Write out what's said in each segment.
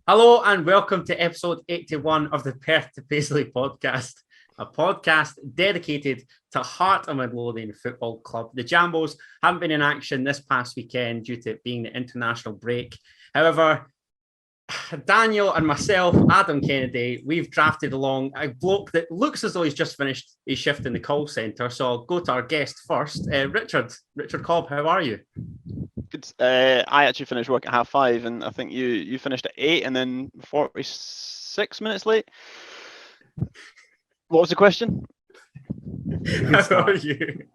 Hello and welcome to episode 81 of the Perth to Paisley Podcast, a podcast dedicated to Heart of Midlothian Football Club. The Jambos haven't been in action this past weekend due to it being the international break. However, Daniel and myself, Adam Kennedy, we've drafted along a bloke that looks as though he's just finished his shift in the call centre. So I'll go to our guest first. Richard Cobb, how are you? Good. I actually finished work at 5:30, and I think you finished at 8, and then 46 minutes late. What was the question? How are you?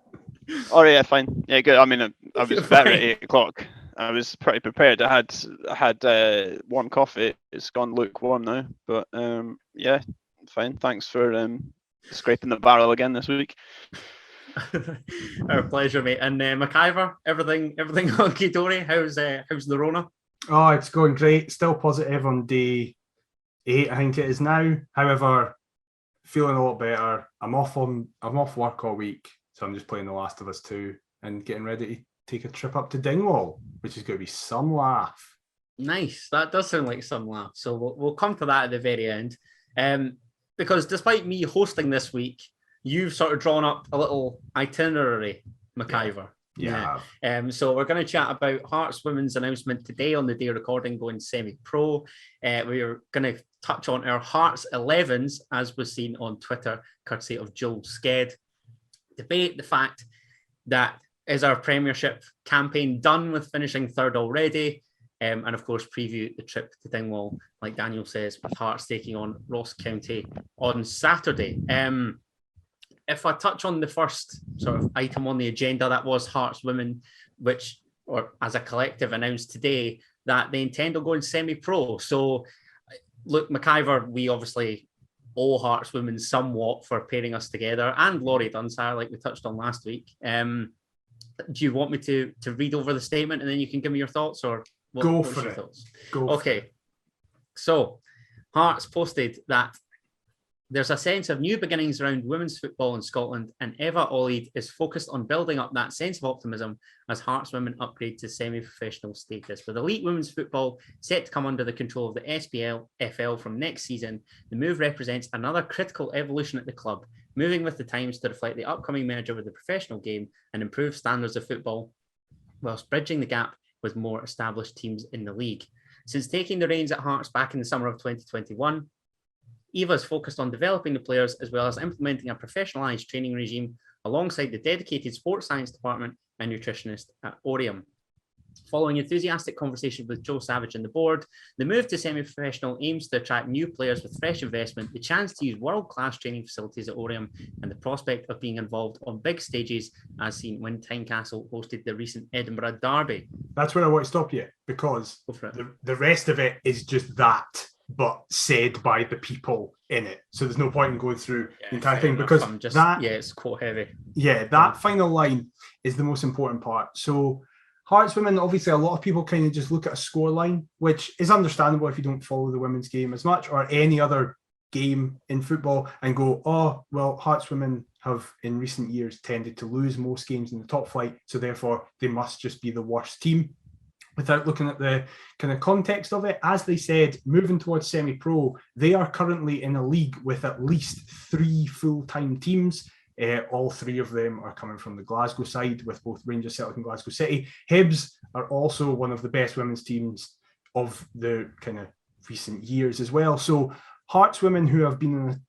Oh yeah, fine. Yeah, good. I mean, I was better at 8 o'clock. I was pretty prepared. I had warm coffee. It's gone lukewarm now, but yeah, fine. Thanks for scraping the barrel again this week. Our pleasure, mate. And McIver, everything hunky dory. How's the Rona? Oh, it's going great. Still positive on day 8, I think it is now. However, feeling a lot better. I'm off work all week, so I'm just playing The Last of Us 2 and getting ready to take a trip up to Dingwall, which is going to be some laugh. Nice. That does sound like some laugh. So we'll come to that at the very end. Because despite me hosting this week, you've sort of drawn up a little itinerary, McIver. Yeah. So we're going to chat about Hearts Women's announcement today on the day recording going semi-pro. We're going to touch on our Hearts 11s, as was seen on Twitter, courtesy of Joel Sked. Debate the fact that is our Premiership campaign done with finishing third already? And of course, preview the trip to Dingwall, like Daniel says, with Hearts taking on Ross County on Saturday. If I touch on the first sort of item on the agenda, that was Hearts Women, which, or as a collective, announced today that they intend on going semi-pro. So, look, McIver, we obviously owe Hearts Women somewhat for pairing us together, and Laurie Dunsire, like we touched on last week. Do you want me to read over the statement and then you can give me your thoughts, or Go for it? Okay. So, Hearts posted that there's a sense of new beginnings around women's football in Scotland, and Eva Olid is focused on building up that sense of optimism as Hearts Women upgrade to semi-professional status. With elite women's football set to come under the control of the SPL/FL from next season, the move represents another critical evolution at the club, moving with the times to reflect the upcoming merger with the professional game and improve standards of football, whilst bridging the gap with more established teams in the league. Since taking the reins at Hearts back in the summer of 2021, Eva is focused on developing the players as well as implementing a professionalised training regime alongside the dedicated sports science department and nutritionist at Oriam. Following enthusiastic conversations with Joe Savage and the board, the move to semi-professional aims to attract new players with fresh investment, the chance to use world-class training facilities at Oriam, and the prospect of being involved on big stages, as seen when Tynecastle hosted the recent Edinburgh Derby. That's where I want to stop you, because the rest of it is just that, but said by the people in it. So there's no point in going through the entire thing, because it's quite heavy. Yeah, that final line is the most important part. So Hearts Women, obviously a lot of people kind of just look at a scoreline, which is understandable if you don't follow the women's game as much or any other game in football, and go, oh, well, Hearts Women have in recent years tended to lose most games in the top flight, so therefore they must just be the worst team. Without looking at the kind of context of it, as they said, moving towards semi-pro, they are currently in a league with at least 3 full-time teams. All 3 of them are coming from the Glasgow side, with both Rangers, Celtic and Glasgow City. Hibs are also one of the best women's teams of the kind of recent years as well. So Hearts Women, who have been on a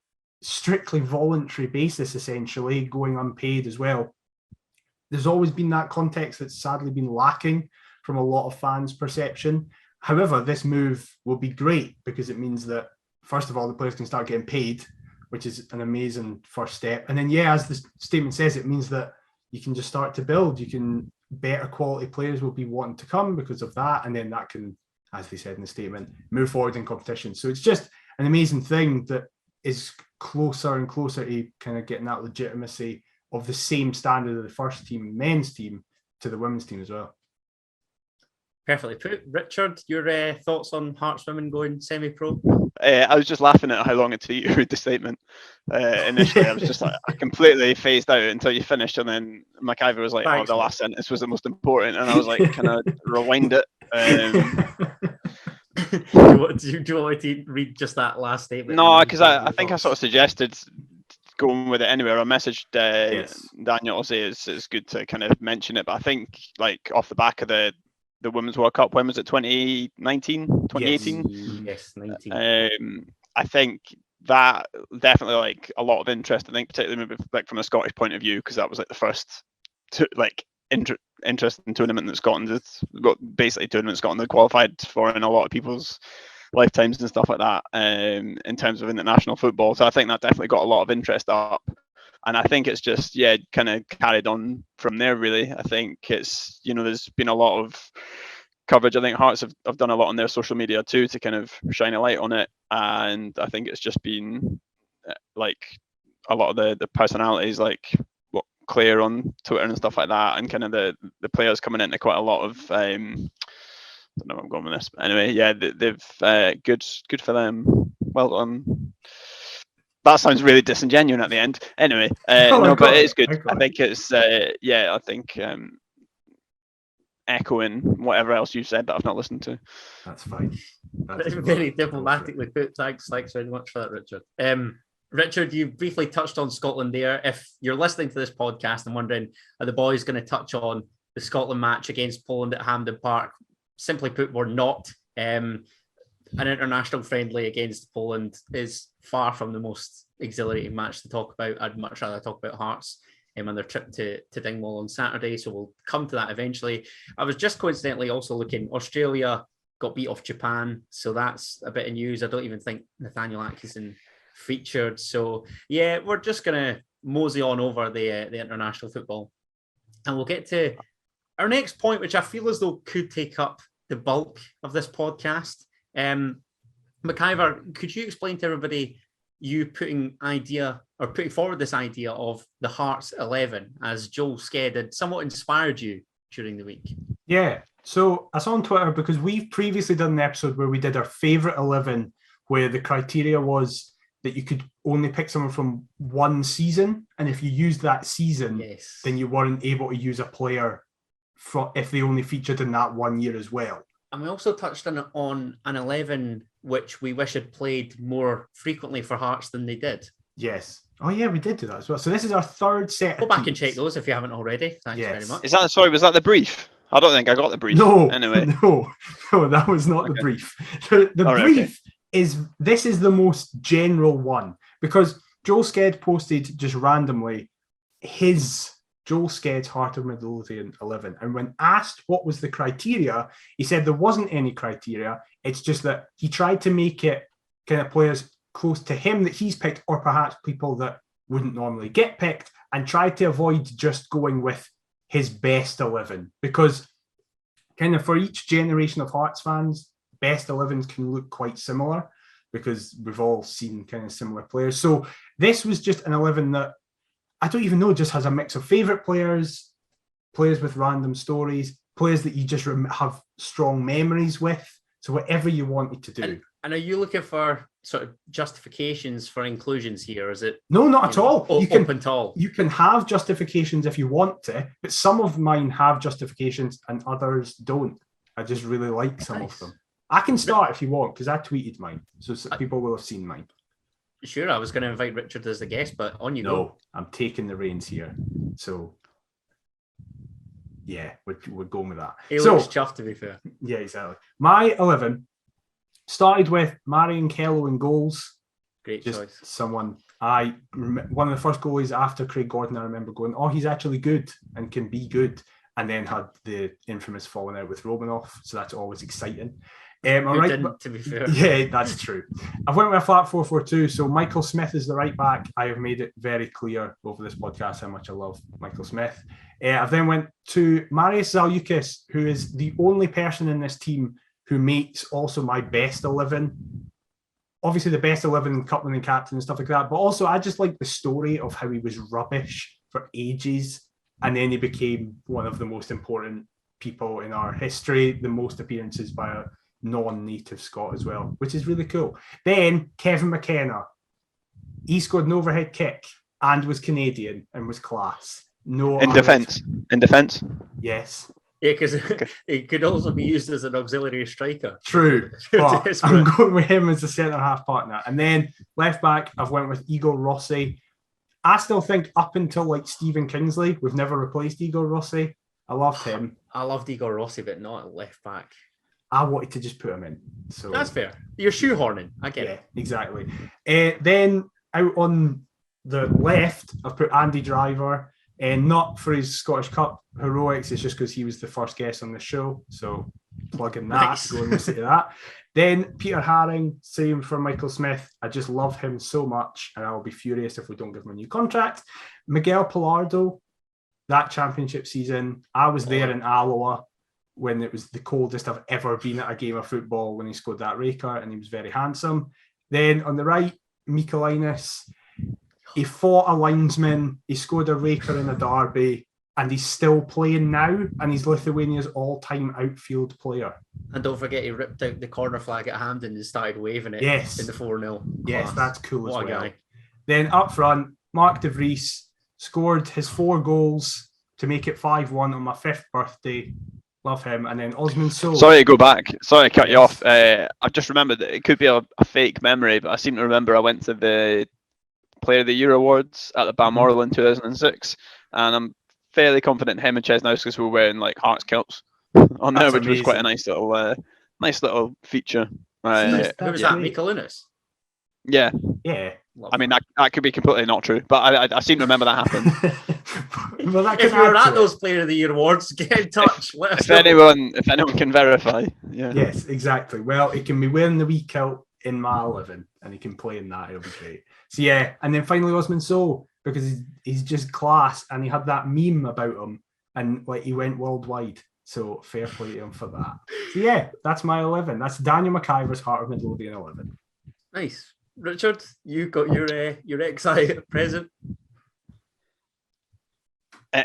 strictly voluntary basis, essentially, going unpaid as well, there's always been that context that's sadly been lacking from a lot of fans' perception. However, this move will be great because it means that, first of all, the players can start getting paid, which is an amazing first step. And then, yeah, as the statement says, it means that you can just start to build. You can, better quality players will be wanting to come because of that. And then that can, as they said in the statement, move forward in competition. So it's just an amazing thing that is closer and closer to kind of getting that legitimacy of the same standard of the first team, men's team, to the women's team as well. Perfectly put. Richard, your thoughts on Hearts Women going semi-pro? I was just laughing at how long it took you to read the statement. Initially, I was just like, I completely phased out until you finished, and then McIver was like, Thanks, the last sentence was the most important, and I was like, can I rewind it? do you want me to read just that last statement? No, because I think I sort of suggested going with it anyway. I messaged Daniel to say it's good to kind of mention it, but I think like off the back of the Women's World Cup, when was it, 2019, 2018? Yes, 19. I think that definitely like a lot of interest. I think particularly maybe like from a Scottish point of view, because that was like the first interesting tournament that Scotland has got, basically tournament Scotland had qualified for in a lot of people's lifetimes and stuff like that, in terms of international football. So I think that definitely got a lot of interest up, and I think it's just kind of carried on from there really. I think it's, there's been a lot of coverage. I think Hearts have done a lot on their social media too to kind of shine a light on it, and I think it's just been like a lot of the personalities like Claire on Twitter and stuff like that, and kind of the players coming into quite a lot of I don't know where I'm going with this, but anyway, they've good for them. Well done. That sounds really disingenuous at the end. Anyway, but it is good. I think it's I think echoing whatever else you said that I've not listened to. That's fine. That's very diplomatically put. Thanks very much for that, Richard. Richard, you briefly touched on Scotland there. If you're listening to this podcast and wondering, are the boys going to touch on the Scotland match against Poland at Hampden Park? Simply put, we're not. An international friendly against Poland is far from the most exhilarating match to talk about. I'd much rather talk about Hearts on their trip to Dingwall on Saturday, so we'll come to that eventually. I was just coincidentally also looking, Australia got beat off Japan, so that's a bit of news. I don't even think Nathaniel Atkinson featured. So we're just going to mosey on over the international football, and we'll get to our next point, which I feel as though could take up the bulk of this podcast. McIver, could you explain to everybody you putting forward this idea of the Hearts 11 as Joel Sked had somewhat inspired you during the week? Yeah, so I saw on Twitter, because we've previously done an episode where we did our favourite 11, where the criteria was that you could only pick someone from one season, and if you used that season, then you weren't able to use a player if they only featured in that 1 year as well. And we also touched on an 11 which we wish had played more frequently for Hearts than they did. Yes. Oh yeah, we did do that as well. So this is our third set. Go back and check those if you haven't already. Thanks very much. Was that the brief? I don't think I got the brief. No, anyway. No, that was not the brief. The brief is the most general one, because Joel Sked posted just randomly his Joel Sked's Heart of Midlothian 11, and when asked what was the criteria, he said there wasn't any criteria. It's just that he tried to make it kind of players close to him that he's picked, or perhaps people that wouldn't normally get picked, and tried to avoid just going with his best 11, because kind of for each generation of Hearts fans, best 11s can look quite similar because we've all seen kind of similar players. So this was just an 11 that I don't even know, just has a mix of favourite players, players with random stories, players that you just have strong memories with. So whatever you wanted to do. And are you looking for sort of justifications for inclusions here? Is it? No, not at all. You can have justifications if you want to, but some of mine have justifications and others don't. I just really like some of them. I can start if you want, because I tweeted mine, so people will have seen mine. Sure, I was going to invite Richard as the guest, but on you go. No, I'm taking the reins here. So, yeah, we're going with that. He looks chuffed, to be fair. Yeah, exactly. My 11 started with Meringues in goals. Great choice. Someone one of the first goalies after Craig Gordon, I remember going, oh, he's actually good and can be good, and then had the infamous falling out with Romanoff, so that's always exciting. To be fair. Yeah, that's true. I've went with a flat 4-4-2, so Michael Smith is the right back. I have made it very clear over this podcast how much I love Michael Smith. I've then went to Marius Zaliukas, who is the only person in this team who makes also my best 11. Obviously the best 11 cup winning captain and stuff like that, but also I just like the story of how he was rubbish for ages, and then he became one of the most important people in our history, the most appearances by a non-native Scot as well, which is really cool. Then Kevin McKenna, he scored an overhead kick and was Canadian and was class. In defence. Yes. Yeah, because it could also be used as an auxiliary striker. True, but I'm going with him as a centre-half partner. And then left-back, I've went with Igor Rossi. I still think up until like Stephen Kingsley, we've never replaced Igor Rossi. I loved him. I loved Igor Rossi, but not at left-back. I wanted to just put him in. So that's fair. You're shoehorning. I get it. Exactly. Then out on the left, I've put Andy Driver, and not for his Scottish Cup heroics. It's just because he was the first guest on the show. So plugging that, Nice. go and listen to that. Then Peter Haring, same for Michael Smith. I just love him so much, and I'll be furious if we don't give him a new contract. Miguel Pilardo, that championship season, I was there in Alloa when it was the coldest I've ever been at a game of football when he scored that raker, and he was very handsome. Then on the right, Michaelinas, he fought a linesman, he scored a raker in a derby, and he's still playing now, and he's Lithuania's all-time outfield player. And don't forget, he ripped out the corner flag at Hampden and started waving it in the 4-0. Yes, that's cool what as well. Guy. Then up front, Mark de Vries scored his 4 goals to make it 5-1 on my 5th birthday. Love him. And then Osman Sow. Sorry to go back. Sorry to cut you off. I've just remembered that it could be a fake memory, but I seem to remember I went to the Player of the Year Awards at the Balmoral in 2006, and I'm fairly confident him and Chesnauskas were wearing like Hearts kilts on there, which was quite a nice little feature. Who was that? Michaelinas? Yeah. Yeah. I mean, that could be completely not true, but I seem to remember that happened. Well, that if you're at those Player of the Year Awards, get in touch. If anyone can verify. Yeah. Yes, exactly. Well, he can be wearing the wee kilt in my 11 and he can play in that. It'll be great. So yeah, and then finally Osman Sow, because he's just class, and he had that meme about him, and like he went worldwide. So fair play to him for that. So yeah, that's my 11. That's Daniel McIver's Heart of Midlothian 11. Nice. Richard, you got your XI present.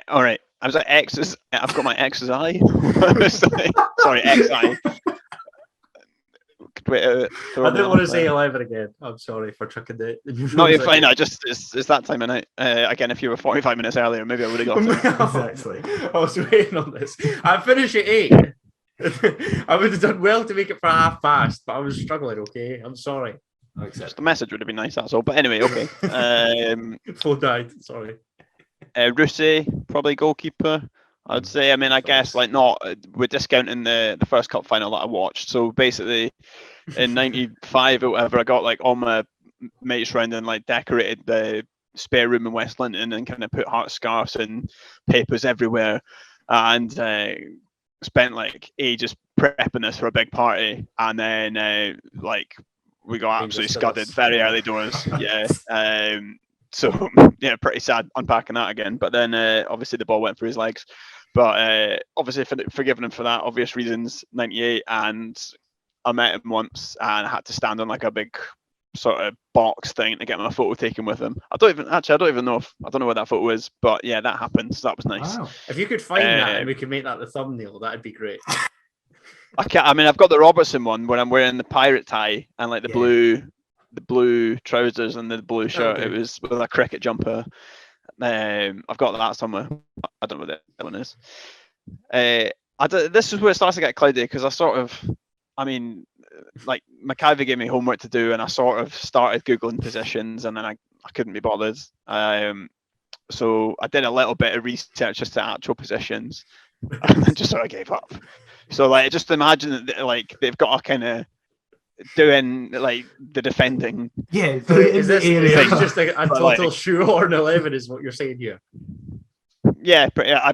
All right. I was like X's. I've got my X's eye. Sorry, XI. I didn't want to say 11 again. I'm sorry for chucking the no, you're fine. It's that time of night. Again, if you were 45 minutes earlier, maybe I would have got it. Exactly. I was waiting on this. I finished at 8. I would have done well to make it for past, but I was struggling. Okay, I'm sorry. Just the message would have been nice. That's all. But anyway, okay. Phone died. Sorry. Russi, probably goalkeeper. I'd say. I mean, I guess like not. We're discounting the first cup final that I watched. So basically, in '95 or whatever, I got like all my mates round and like decorated the spare room in West London and kind of put heart scarves and papers everywhere, and spent like ages prepping this for a big party, and then like we got absolutely scudded very early doors. Yeah. So yeah, pretty sad unpacking that again. But then obviously the ball went through his legs. But obviously forgiving him for that, obvious reasons, 98. And I met him once and I had to stand on like a big sort of box thing to get my photo taken with him. I don't even know where that photo is. But yeah, that happened. So that was nice. Wow. If you could find that and we could make that the thumbnail, that'd be great. I mean, I've got the Robertson one where I'm wearing the pirate tie and like the blue trousers and the blue shirt. Okay. It was with a cricket jumper. I've got that somewhere. I don't know what that one is. This is where it starts to get cloudy because like McIver gave me homework to do and I sort of started Googling positions and then I couldn't be bothered. So I did a little bit of research just to actual positions and then just sort of gave up. So like just imagine that like they've got a kind of doing like the defending. Yeah, is this just a total shoehorn 11 is what you're saying here? Yeah, but I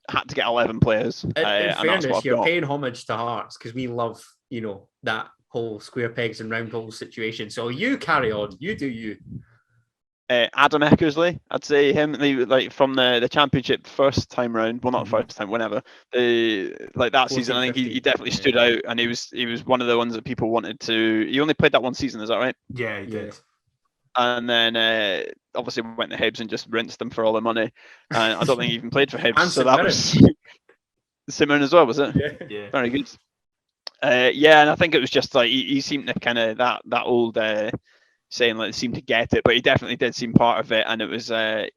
had to get 11 players. In fairness, you're paying homage to Hearts because we love, that whole square pegs and round holes situation. So you carry on, you do you. Adam Eckersley, I'd say him. Like from the championship first time round, well not first time, whenever. Like that season, I think he definitely stood out, and he was one of the ones that people wanted to. He only played that one season, is that right? Yeah, he did. And then obviously went to Hibs and just rinsed them for all the money. And I don't think he even played for Hibs, so that was Simon as well, was it? Yeah. Very good. Yeah, and I think it was just like he seemed to kind of that old saying like they seemed to get it, but he definitely did seem part of it, and it was it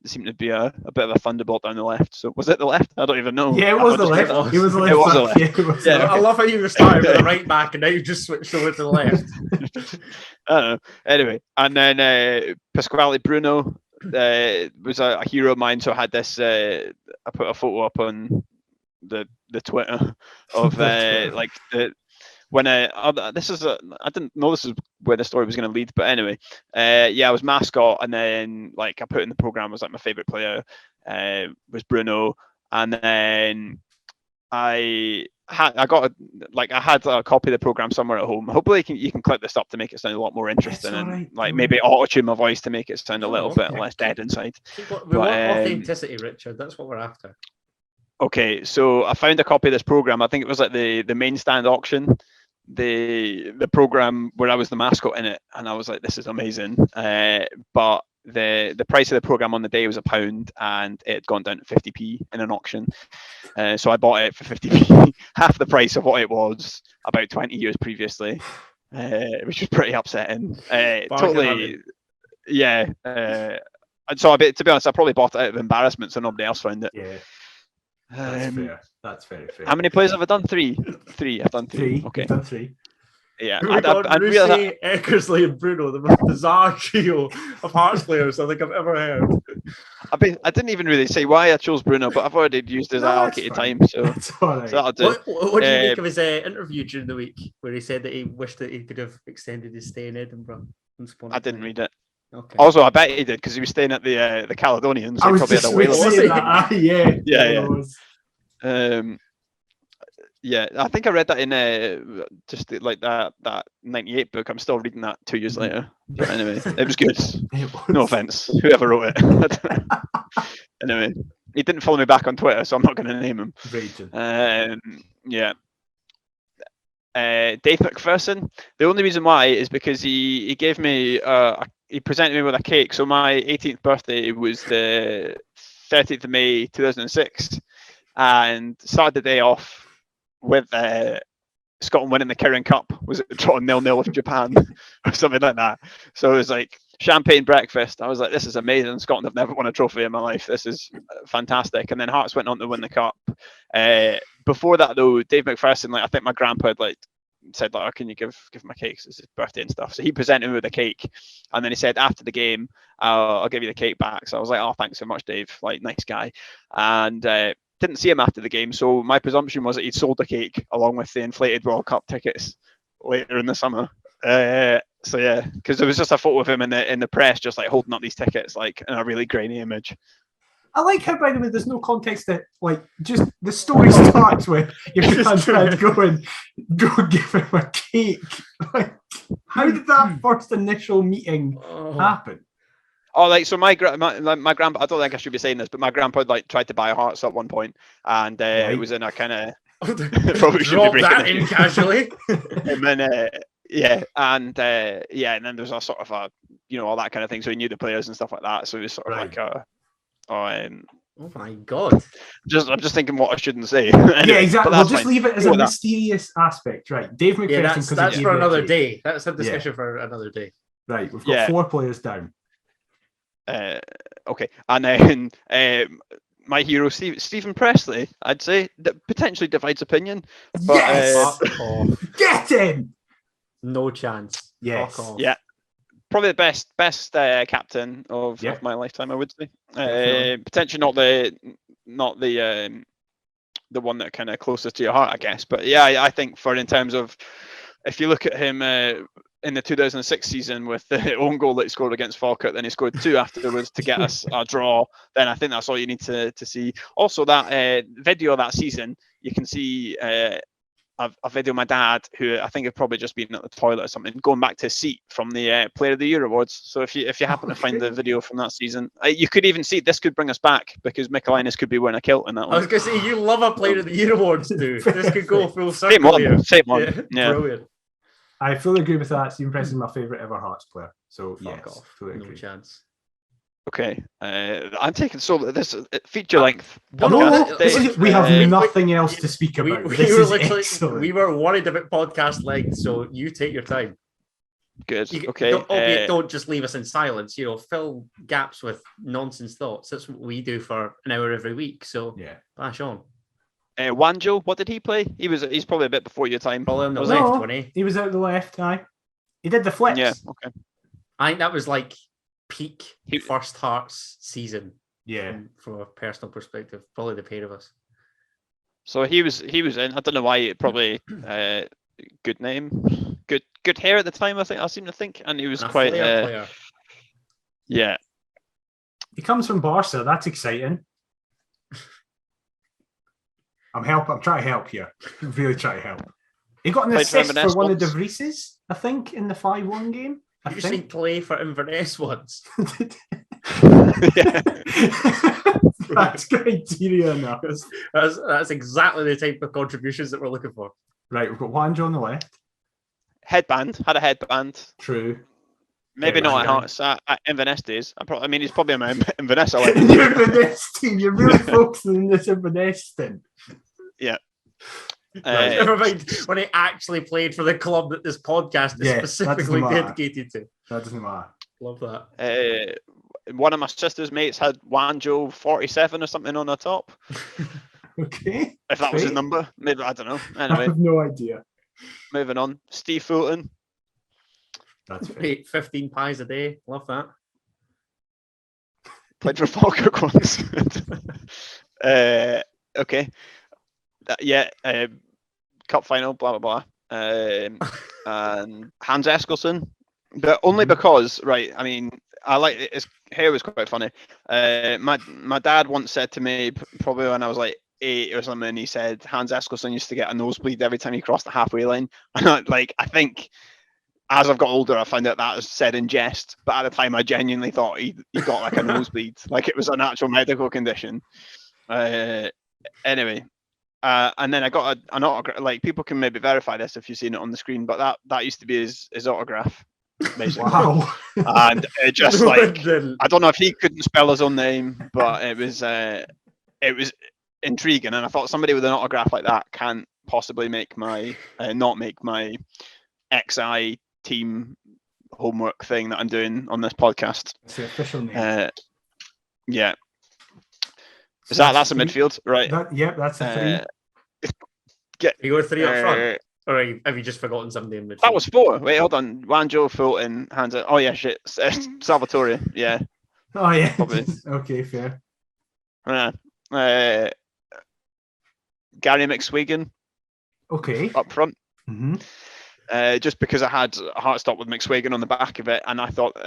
seemed to be a bit of a thunderbolt down the left. So was it the left? I don't even know. Yeah, it was the left. It was the left. It was the left. Yeah, it was Yeah, the I love how you started with the right back and now you've just switched over to the left. I don't know. Anyway, and then Pasquale Bruno was a hero of mine. So I had this. I put a photo up on the Twitter of like the. When I didn't know this is where the story was going to lead, but anyway, I was mascot, and then like I put in the program was like my favorite player was Bruno, and then I had a copy of the program somewhere at home. Hopefully you can clip this up to make it sound a lot more interesting, and right. like maybe auto-tune my voice to make it sound a little bit less dead inside. We want authenticity, Richard. That's what we're after. Okay, so I found a copy of this program. I think it was like the main stand auction, the program where I was the mascot in it, and I was like, this is amazing. But the price of the program on the day was £1, and it had gone down to 50p in an auction. So I bought it for 50p, half the price of what it was about 20 years previously, which was pretty upsetting. Totally, yeah. And so to be honest, I probably bought it out of embarrassment, so nobody else found it. Yeah. That's fair. That's very fair. How many plays have I done? Three. I've done three. Okay. You've done 3. Yeah. Rusey, Eckersley, and Bruno, the most bizarre trio of Hearts players I think I've ever heard. I didn't even really say why I chose Bruno, but I've already used his allocated time, so that'll do. What do you make of his interview during the week, where he said that he wished that he could have extended his stay in Edinburgh? I didn't read it. Okay. Also, I bet he did because he was staying at the Caledonians. I He was probably just had a whale. Yeah. I think I read that in just like that 98 book. I'm still reading that 2 years later. But anyway, it was good. No offense, whoever wrote it. Anyway, he didn't follow me back on Twitter, so I'm not going to name him. Yeah. Dave McPherson. The only reason why is because he gave me he presented me with a cake. So my 18th birthday was the 30th of May 2006, and started the day off with Scotland winning the Kirin Cup. Was it drawn 0-0 with Japan or something like that? So it was like champagne breakfast. I was like, this is amazing. Scotland have never won a trophy in my life. This is fantastic. And then Hearts went on to win the cup. Before that though, Dave McPherson, like I think my grandpa had like said like, oh, can you give my cake? It's his birthday and stuff. So he presented me with a cake, and then he said after the game, I'll give you the cake back. So I was like, oh, thanks so much, Dave. Like, nice guy. And didn't see him after the game, so my presumption was that he'd sold the cake along with the inflated World Cup tickets later in the summer. So yeah, because there was just a photo of him in the press, just like holding up these tickets, like in a really grainy image. I like how, by the way, there's no context that, like, just the story starts with your granddad going, go give him a cake. Like, how did that first initial meeting happen? Oh, like, so my grandpa, I don't think I should be saying this, but my grandpa like tried to buy Hearts at one point, and it was in a kind of probably should be that in casually. And then and then there's a sort of a, you know, all that kind of thing. So he knew the players and stuff like that. So it was sort of like a oh my god! I'm just thinking what I shouldn't say. Anyway, yeah, exactly. We'll just leave it as a mysterious aspect, right? Dave McPherson. Yeah, that's for another day. That's a discussion for another day. Right, we've got 4 players down. Okay, and then my hero Stephen Presley, I'd say that potentially divides opinion. But, yes, get him. No chance. Yes. Yeah. Probably the best captain of my lifetime, I would say. Potentially not the one that kind of closest to your heart, I guess. But yeah, I think in terms of, if you look at him in the 2006 season with the own goal that he scored against Falkirk, then he scored 2 afterwards to get us a draw, then I think that's all you need to see. Also, that video of that season, you can see a video of my dad, who I think had probably just been at the toilet or something, going back to his seat from the Player of the Year awards. So if you happen to find the video from that season, you could even see this could bring us back, because Michelainis could be wearing a kilt in that one. I was going to say, you love a Player of the Year awards, dude. This could go full circle here. Same one. Yeah. Brilliant. I fully agree with that. Stephen Presley is my favourite ever Hearts player. So fully agree. No chance. Okay, I'm taking this feature length. We have nothing else to speak about. We were worried about podcast length, so you take your time. Good. Okay. Don't just leave us in silence. Fill gaps with nonsense thoughts. That's what we do for an hour every week. So Yeah. bash on. Wanjo, what did he play? He's probably a bit before your time. Probably on the left, wasn't he? He was out the left, aye. He did the flips. Yeah, okay. I think that was like peak first Hearts season. Yeah. From a personal perspective, probably the pair of us. So he was in. I don't know why. Probably good name, good hair at the time. I seem to think, and he was quite. Player. Yeah. He comes from Barca. That's exciting. I'm trying to help here. I'm really trying to help. He got an assist for one of De Vries's, I think, in the 5-1 game. You seen play for Inverness once? That's criteria now. That's exactly the type of contributions that we're looking for. Right, we've got Wanjo on the left. Had a headband. True. Maybe not at Hearts. At Inverness days. He's probably my Inverness. Your Inverness team. You're really focusing on this Inverness thing. Yeah. Never mind when he actually played for the club that this podcast is specifically dedicated to. That doesn't matter. Love that. One of my sister's mates had Wanjo 47 or something on the top. Okay. If that was his number. Maybe, I don't know. Anyway. I have no idea. Moving on. Steve Fulton. That's fair. 15 pies a day. Love that. Played for Falkirk once. Okay. Cup final, blah, blah, blah. And Hans Eskilsson. But only because, right, I mean, his hair was quite funny. My dad once said to me, probably when I was like 8 or something, he said Hans Eskilsson used to get a nosebleed every time he crossed the halfway line. And I think as I've got older, I found out that was said in jest. But at the time, I genuinely thought he got like a nosebleed, like it was an actual medical condition. Anyway. And then I got an autograph. Like, people can maybe verify this if you've seen it on the screen, but that used to be his autograph, basically. Wow. And it just like, I don't know if he couldn't spell his own name, but it was intriguing. And I thought somebody with an autograph like that can't possibly make my not make my XI team homework thing that I'm doing on this podcast. It's the official name. Yeah. That's a midfield, right? That's a 3. You go 3 up front, or have you just forgotten somebody in midfield? That was 4. Wait, hold on. Wanjo, Fulton, Hans. Oh yeah, shit. Salvatore. Yeah. Oh yeah. Probably. Okay, fair. Gary McSwiggan. Okay. Up front. Mm-hmm. Just because I had a Heartstop with McSwiggan on the back of it, and I thought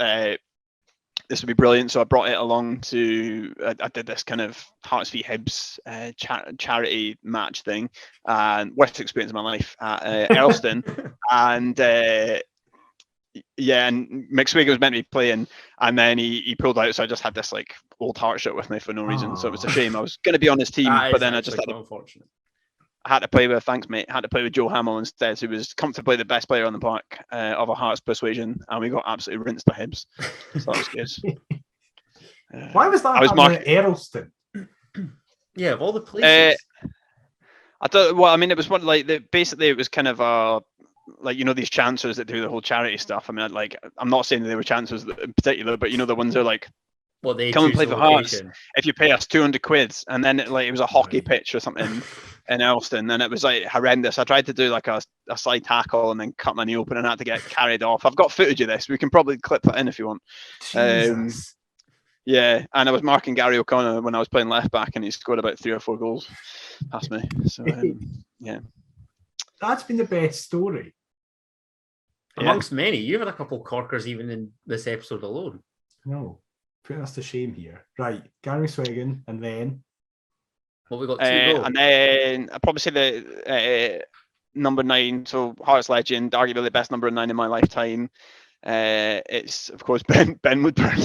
this would be brilliant, so I brought it along to. I did this kind of Hearts v Hibs charity match thing, and worst experience of my life at Elston, and and McSwiggan was meant to be playing, and then he pulled out, so I just had this like old Heart shirt with me for no reason. So it was a shame. I was going to be on his team, but then I just had unfortunate. I had to play with, thanks mate, had to play with Joe Hamill instead, who was comfortably the best player on the park of a Hearts persuasion, and we got absolutely rinsed by Hibs. So that was good. Why was that happening at Earlston? Yeah, of all the places. I don't. Well, I mean, it was one like basically it was kind of like, you know, these chancers that do the whole charity stuff. I mean, like, I'm not saying that they were chancers in particular, but you know, the ones that are like, well, they come and play for Hearts if you pay us 200 quid, and then it was a hockey pitch or something in Elston, and it was like horrendous. I tried to do like a side tackle and then cut my knee open and had to get carried off. I've got footage of this. We can probably clip that in if you want. Yeah, and I was marking Gary O'Connor when I was playing left back, and he scored about 3 or 4 goals past me. So yeah, that's been the best story amongst many. You've had a couple corkers even in this episode alone. No, putting us to shame here. Right, Gary Swigan, and then what we got 2 and then I'd probably say the number 9. So Hearts legend, arguably the best number 9 in my lifetime. It's of course Ben Woodburn.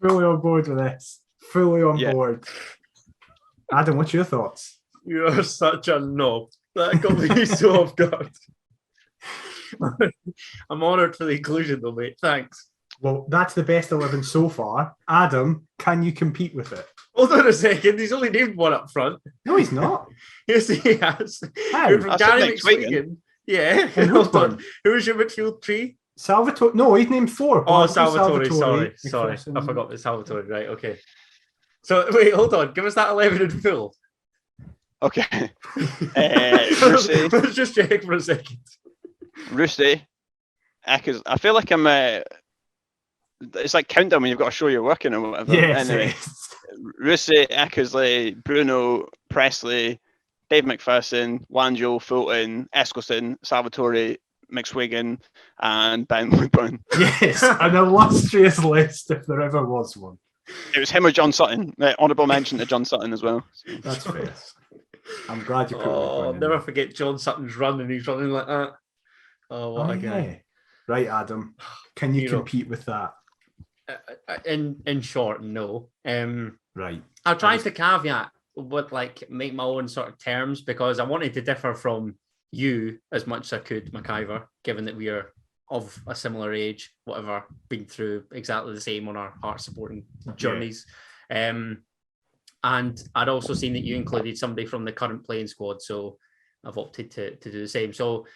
Fully on board with this. Fully on board. Adam, what's your thoughts? You're such a knob. That got me so off guard. I'm honoured for the inclusion though, mate. Thanks. Well, that's the best 11 so far. Adam, can you compete with it? Hold on a second. He's only named one up front. No, he's not. Yes, he has. How? From Gary McSwigan. Yeah. And Hold on. Woodburn. Who was your midfield tree? Salvatore. No, he's named 4. Oh, Salvatore. Sorry. McPherson. I forgot the Salvatore. Right. Okay. So wait, hold on. Give us that 11 in full. Okay. Let's just check for a second. Rusty. Eccles. I feel like I'm. It's like countdown when you've got to show you're working or whatever. Yes. Anyway, Rusty, Eckersley, Bruno, Presley, Dave McPherson, Wanjo, Fulton, Eskelson, Salvatore, McSwigan, and Ben Woodburn. Yes, an illustrious list if there ever was one. It was him or John Sutton. Honourable mention to John Sutton as well. That's fair. I'm glad you put I'll it. never forget John Sutton's run, and he's running like that. Oh, what a guy. Right, Adam. Can you compete with that? In short, no. Right. I tried to caveat with make my own sort of terms because I wanted to differ from you as much as I could, McIver, given that we are of a similar age, whatever, been through exactly the same on our heart supporting journeys. And I'd also seen that you included somebody from the current playing squad, so I've opted to do the same. So,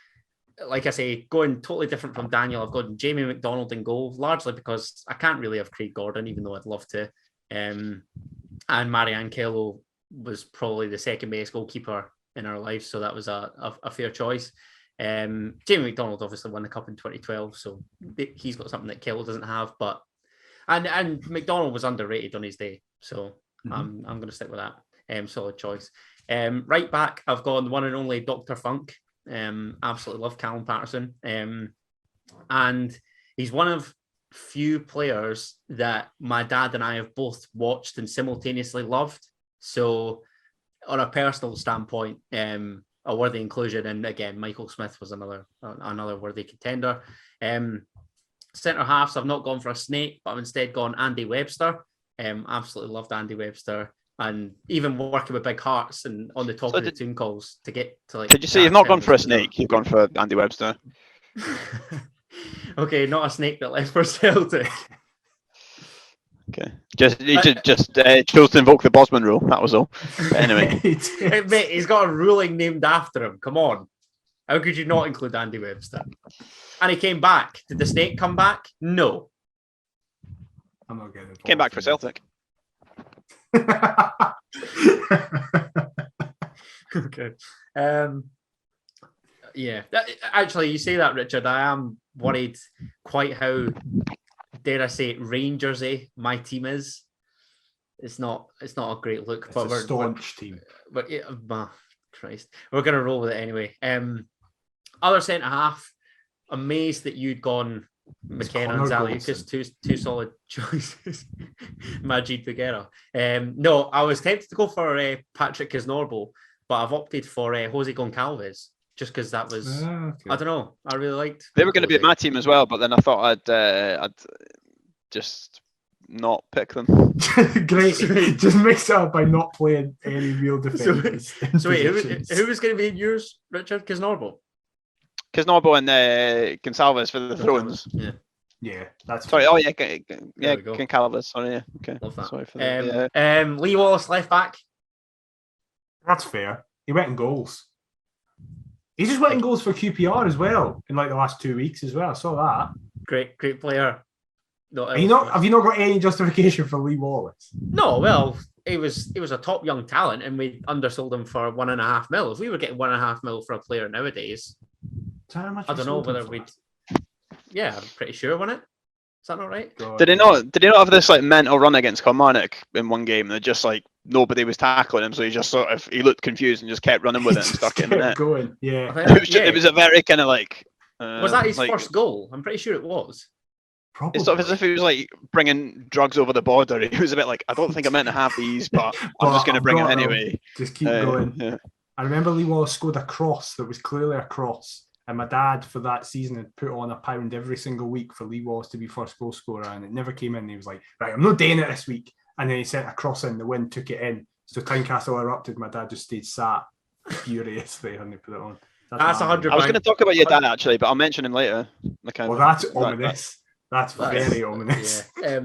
like I say, going totally different from Daniel, I've got Jamie McDonald in goal, largely because I can't really have Craig Gordon, even though I'd love to. And Marianne Kello was probably the second best goalkeeper in our life, so that was a fair choice. Jamie McDonald obviously won the cup in 2012, so he's got something that Kello doesn't have. But and McDonald was underrated on his day, so I'm going to stick with that. Solid choice. Right back, I've gone the one and only Dr. Funk. Absolutely love Callum Patterson, and he's one of few players that my dad and I have both watched and simultaneously loved. So, on a personal standpoint, a worthy inclusion. And again, Michael Smith was another worthy contender. Centre halves, I've not gone for a snake, but I've instead gone Andy Webster. Absolutely loved Andy Webster. And even working with Big Hearts and on the top of the tune calls to get to Did you say you've not gone for a snake? You've gone for Andy Webster. Okay, not a snake that left for Celtic. Okay, you just chose to invoke the Bosman rule. That was all. But anyway, mate, he's got a ruling named after him. Come on, how could you not include Andy Webster? And he came back. Did the snake come back? No. I'm not getting it. Came back for Celtic. Okay. Yeah. Actually, you say that, Richard. I am worried quite how, dare I say, Rangersy my team is. It's not a great look, it's but a staunch team. But yeah, Christ, we're gonna roll with it anyway. Other centre half. Amazed that you'd gone Mckenna and Zaliukas, two solid choices. Majid together. No, I was tempted to go for Patrick Kisnorbo, but I've opted for Jose Goncalves just because that was okay. I don't know. I really liked. They were going to be at my team as well, but then I thought I'd just not pick them. Great, just mix it up by not playing any real defenders. So wait, who was going to be in yours, Richard? Kisnorbo and Gonsalves for the throw-ins. Yeah, that's sorry. Oh yeah, Gonsalves. Sorry, yeah. Okay. Love that. Sorry for that. Lee Wallace left back. That's fair. He went in goals. He just went in goals for QPR as well in the last 2 weeks as well. I saw that. Great player. Have you not got any justification for Lee Wallace? No, well, he was a top young talent, and we undersold him for $1.5 million. If we were getting $1.5 million for a player nowadays, I don't know whether we'd. Yeah, I'm pretty sure, wasn't it? Is that not right? Did he not have this mental run against Kilmarnock in one game that just nobody was tackling him, so he looked confused and just kept running with it and stuck it in the net. Going, yeah. It was a very kind of was that his first goal? I'm pretty sure it was. Probably. It's sort of as if he was bringing drugs over the border. He was a bit I don't think I meant to have these, but I'm just going to bring it anyway. Just keep going. Yeah. I remember Lee Wallace scored a cross that was clearly a cross. And my dad, for that season, had put on £1 every single week for Lee Wallace to be first goal scorer, and it never came in. He was like, right, I'm not doing it this week. And then he sent a cross in, the wind took it in. So Tynecastle erupted. My dad just stayed sat furiously and they put it on. That's 100. I was going to talk about your dad, actually, but I'll mention him later. Well, that's ominous. That's very ominous. Yeah.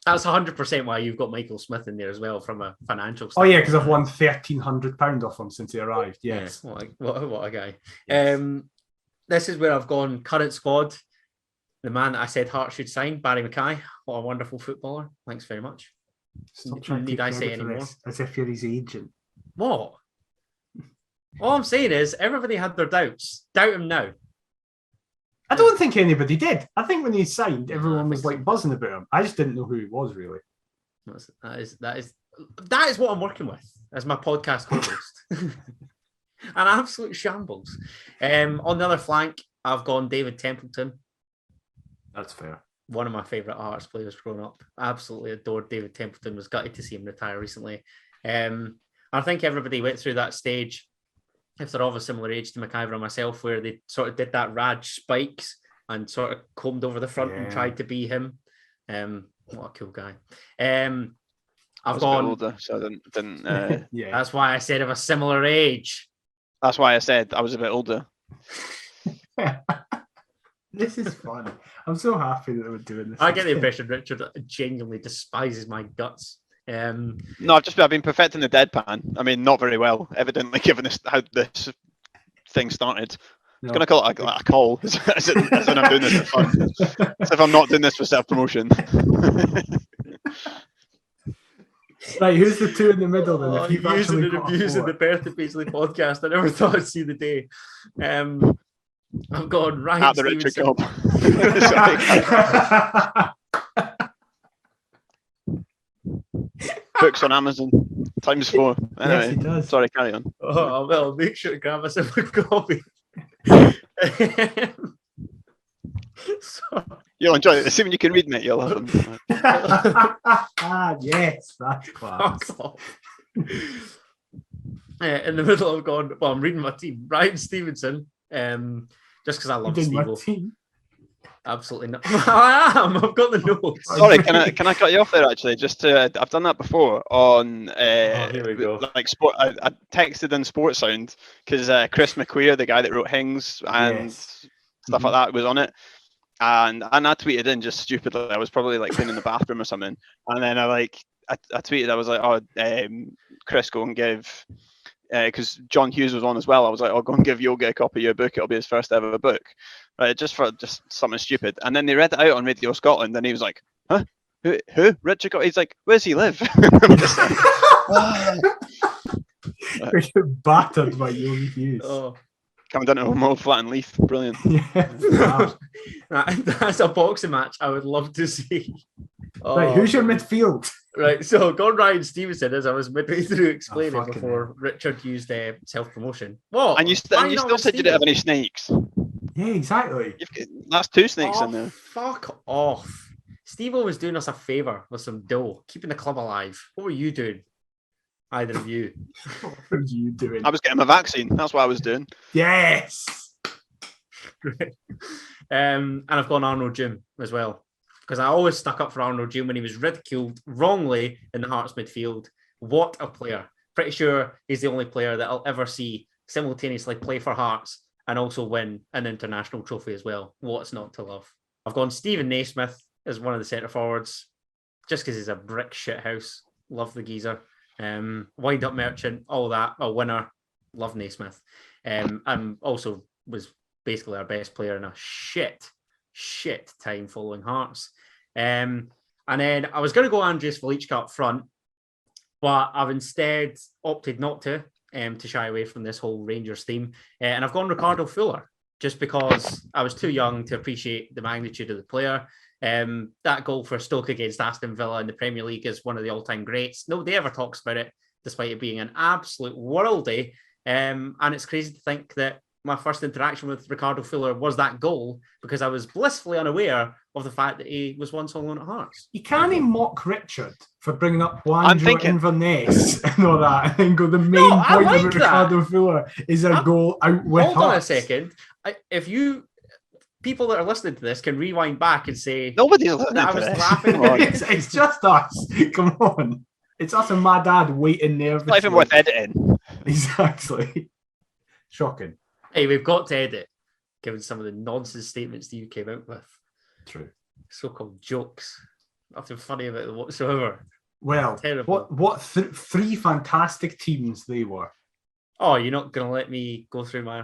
That's 100% why you've got Michael Smith in there as well from a financial Oh standpoint. yeah, because I've won £1,300 off him since he arrived. Yes. Yeah, what a guy. Yes. This is where I've gone current squad. The man that I said Hearts should sign, Barry Mackay. What a wonderful footballer. Thanks very much. Stop trying to Need take I say credit for any more? this, as if you're his agent. What? All I'm saying is everybody had their doubts. Doubt him now. I don't think anybody did. I think when he signed, I everyone was think like buzzing about him. I just didn't know who he was really. That is what I'm working with as my podcast co-host. An absolute shambles. On the other flank, I've gone David Templeton. That's fair. One of my favourite Hearts players growing up. Absolutely adored David Templeton. Was gutted to see him retire recently. I think everybody went through that stage, if they're of a similar age to McIver and myself, where they sort of did that Raj spikes and sort of combed over the front and tried to be him. What a cool guy. I've gone older, so I didn't yeah. That's why I said of a similar age. That's why I said I was a bit older. This is fun. I'm so happy that we're doing this. I get the impression Richard genuinely despises my guts. No, I've been perfecting the deadpan. I mean, not very well, evidently, given how this thing started. No. I'm going to call it a call, as in I'm doing this for fun. As if I'm not doing this for self-promotion. Right, who's the two in the middle then? If you've Using actually and got a abusing four? the Perth and Paisley podcast. I never thought I'd see the day. I've gone Ryan At the Richard Stevenson. Cobb. Books on Amazon, ×4. Anyway, Yes, he does. sorry, carry on. Oh, well, make sure to grab us a copy. Sorry. You'll enjoy it. Assuming you can read it, you'll love them. Yes, that's class. Fuck off. In the middle, I've gone, well, I'm reading my team. Ryan Stevenson, just because I love You did my Steve-O. team. Absolutely not. I am. I've got the notes. Sorry, can I cut you off there? Actually, just to, I've done that before on here we go. like sport. I texted in Sports Sound because Chris McQueer, the guy that wrote Hings and stuff like that, was on it. And I tweeted in just stupidly. I was probably like cleaning the bathroom or something, and then I tweeted. I was like, Chris, go and give, because John Hughes was on as well. I was like, go and give Yoga a copy of your book. It'll be his first ever book, right? Just something stupid. And then they read it out on Radio Scotland, and he was like, huh? Who? Richard Cobb? He's like, where does he live? I'm just like, We get battered by Yogi Hughes. Oh. coming down to home old flat and Leith. Brilliant. Yeah. That's a boxing match I would love to see. Right, who's your midfield? Right, so gone Ryan Stevenson, as I was midway through explaining fucking before hell. Richard used self-promotion. What? And you still said you didn't have any snakes. Yeah, exactly. That's two snakes in there. Fuck off. Steve-O was doing us a favour with some dough, keeping the club alive. What were you doing? Either of you. What are you doing? I was getting my vaccine. That's what I was doing. Yes. Great. And I've gone Arnold Jim as well, because I always stuck up for Arnold Jim when he was ridiculed wrongly in the Hearts midfield. What a player. Pretty sure he's the only player that I'll ever see simultaneously play for Hearts and also win an international trophy as well. What's not to love? I've gone Stephen Naismith as one of the centre forwards, just because he's a brick shit house. Love the geezer. Wind up merchant, all that, a winner. Love Naismith. And also was basically our best player in a shit time following Hearts. And then I was going to go Andres Velichka up front, but I've instead opted not to shy away from this whole Rangers theme. And I've gone Ricardo Fuller, just because I was too young to appreciate the magnitude of the player. That goal for Stoke against Aston Villa in the Premier League is one of the all-time greats. Nobody ever talks about it, despite it being an absolute worldie. And it's crazy to think that my first interaction with Ricardo Fuller was that goal, because I was blissfully unaware of the fact that he was once on loan at Hearts. You can't even mock Richard for bringing up Juanjo Inverness and all that, and then go, the main point like of Ricardo Fuller is a goal out with Hold on a Hearts. second. If you... People that are listening to this can rewind back and say, Nobody's listening I to was this. laughing. Come on. It's just us. Come on. It's us and my dad waiting nervously. Not even worth editing. Exactly. Shocking. Hey, we've got to edit, given some of the nonsense statements that you came out with. True. so-called jokes. Nothing funny about it whatsoever. Well, Terrible. what three fantastic teams they were. Oh, you're not going to let me go through my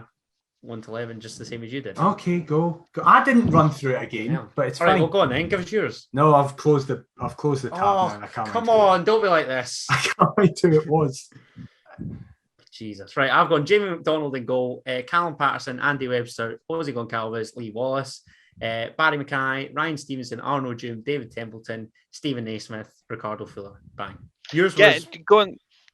1 to 11 just the same as you did? Okay, go. I didn't run through it again, but it's all fine. Right, well, go on then. Give us yours. No, I've closed the tab now. I can't come on, don't be like this. I can't wait till it was. Jesus. Right, I've gone Jamie McDonald in goal, Callum Patterson, Andy Webster, Jose Goncalves, Lee Wallace, Barry Mackay, Ryan Stevenson, Arnold Doom, David Templeton, Stephen Naismith, Ricardo Fuller. Bang. Yours was...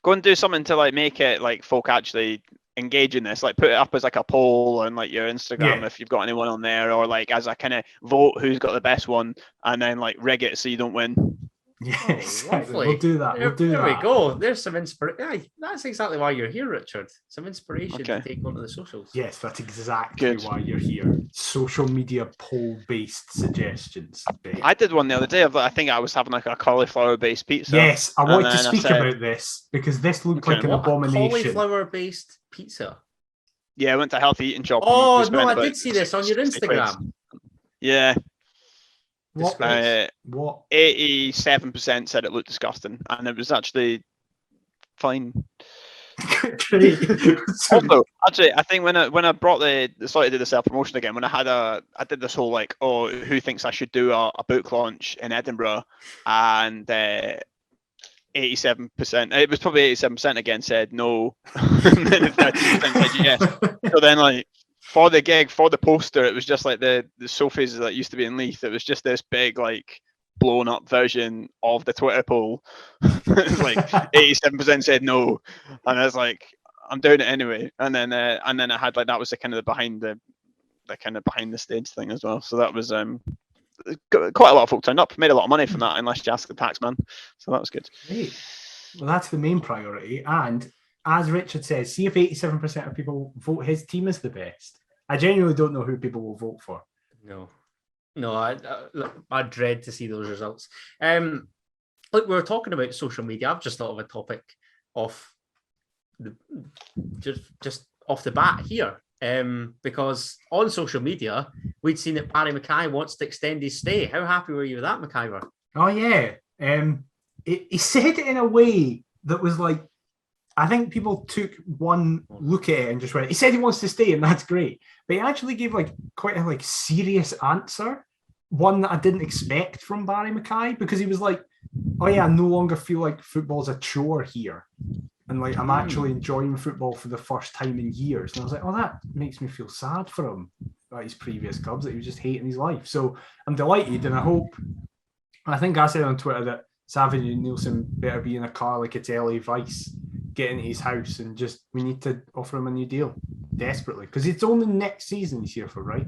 Go and do something to like make it like folk actually engage in this. Like put it up as like a poll on like your Instagram if you've got anyone on there, or like as a kind of vote who's got the best one, and then like rig it so you don't win. Yes, lovely. We'll do that. There we go. There's some inspiration. That's exactly why you're here, Richard. Some inspiration to take onto the socials. Yes, that's exactly why you're here. Social media poll-based suggestions. I did one the other day. I think I was having like a cauliflower-based pizza. Yes, I wanted to speak about this because this looked like an abomination. Cauliflower-based pizza. Yeah, I went to a healthy eating shop. Oh no, I did see this on your Instagram. Yeah. What? 87% said it looked disgusting, and it was actually fine. Also, actually, I think when I brought started to do the self promotion again, when I did this whole like, oh, who thinks I should do a book launch in Edinburgh, and 87%, it was probably 87% again said no, and then 30% said yes. So then like. For the gig, for the poster, it was just like the sofas that used to be in Leith. It was just this big, like, blown up version of the Twitter poll. It was like 87% said no, and I was like, I'm doing it anyway. And then I had like that was the kind of behind the stage thing as well. So that was quite a lot of folk turned up. Made a lot of money from that, unless you ask the tax man. So that was good. Great. Well, that's the main priority. And as Richard says, see if 87% of people vote his team as the best. I genuinely don't know who people will vote for. No, I dread to see those results. Look, we were talking about social media. I've just thought of a topic off just off the bat here. Because on social media, we'd seen that Barry Mackay wants to extend his stay. How happy were you with that, McIver? Oh, yeah. He said it in a way that was like, I think people took one look at it and just went, he said he wants to stay, and that's great. But he actually gave like quite a like serious answer, one that I didn't expect from Barry Mackay, because he was like, oh yeah, I no longer feel like football's a chore here. And like, I'm actually enjoying football for the first time in years. And I was like, oh, that makes me feel sad for him at his previous clubs, that he was just hating his life. So I'm delighted, and I think I said on Twitter that Savage and Nielsen better be in a car like it's LA Vice, get into his house, and just, we need to offer him a new deal desperately, because it's only next season he's here for, right?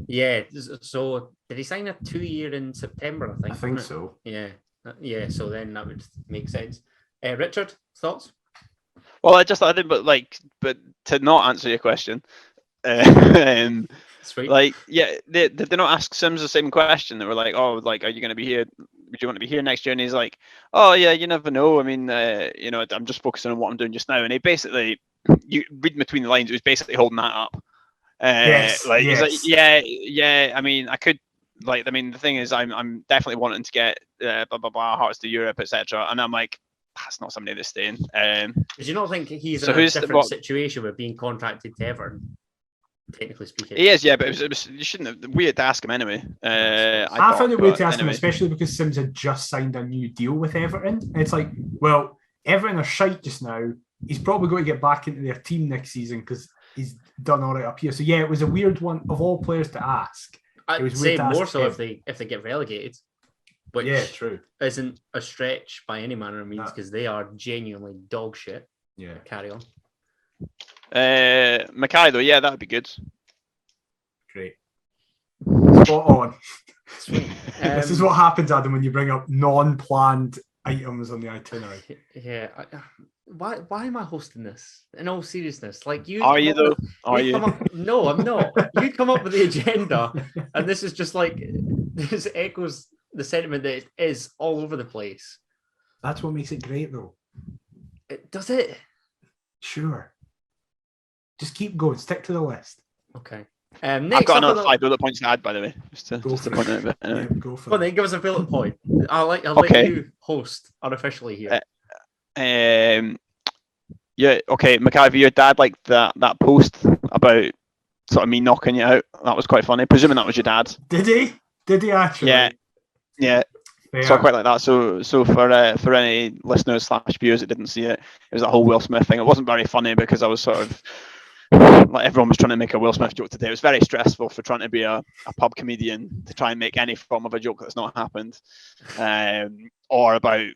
Yeah. So did he sign a 2-year in September? I think so. Yeah. So then that would make sense. Richard, thoughts? Well, I think, but to not answer your question, Sweet. Like, yeah, they not ask Sims the same question. They were like, oh, like, are you going to be here? Would you want to be here next year? And he's like, oh yeah, you never know. I mean, I'm just focusing on what I'm doing just now. And he basically, you read between the lines, he was basically holding that up. He's like, yeah. I mean, I could, like, I mean, the thing is, I'm definitely wanting to get Hearts to Europe, etc. And I'm like, that's not somebody that's staying. Did you not think he's in a different situation with being contracted to Everton? Technically speaking, he is, yeah, but it was you shouldn't have. Weird to ask him anyway. I found it weird to ask him, especially because Sims had just signed a new deal with Everton. And it's like, well, Everton are shite just now. He's probably going to get back into their team next season because he's done all right up here. So yeah, it was a weird one of all players to ask. I'd say more so if they get relegated. Which true. Isn't a stretch by any manner of means, because they are genuinely dog shit. Yeah. Carry on. Mackay though, yeah, that'd be good. Great. Spot on. This is what happens, Adam, when you bring up non-planned items on the itinerary. Yeah. Why am I hosting this? In all seriousness, like you. Are you though? No, I'm not. You come up with the agenda, and this is just like this echoes the sentiment that it is all over the place. That's what makes it great, though. Does it? Sure. Just keep going. Stick to the list. Okay. Next I've got up another on 5 bullet points to add, by the way, just to Go for point it. it out. Anyway. Yeah, go for Well, it. then give us a bullet point. I'll let Okay. you host unofficially here. Yeah, okay, McIver, your dad liked that post about sort of me knocking you out. That was quite funny. Presuming that was your dad. Did he? Did he actually? Yeah. Fair. So I quite like that. So for any listeners / viewers that didn't see it, it was that whole Will Smith thing. It wasn't very funny because I was sort of like everyone was trying to make a Will Smith joke today. It was very stressful for trying to be a pub comedian to try and make any form of a joke that's not happened, or about,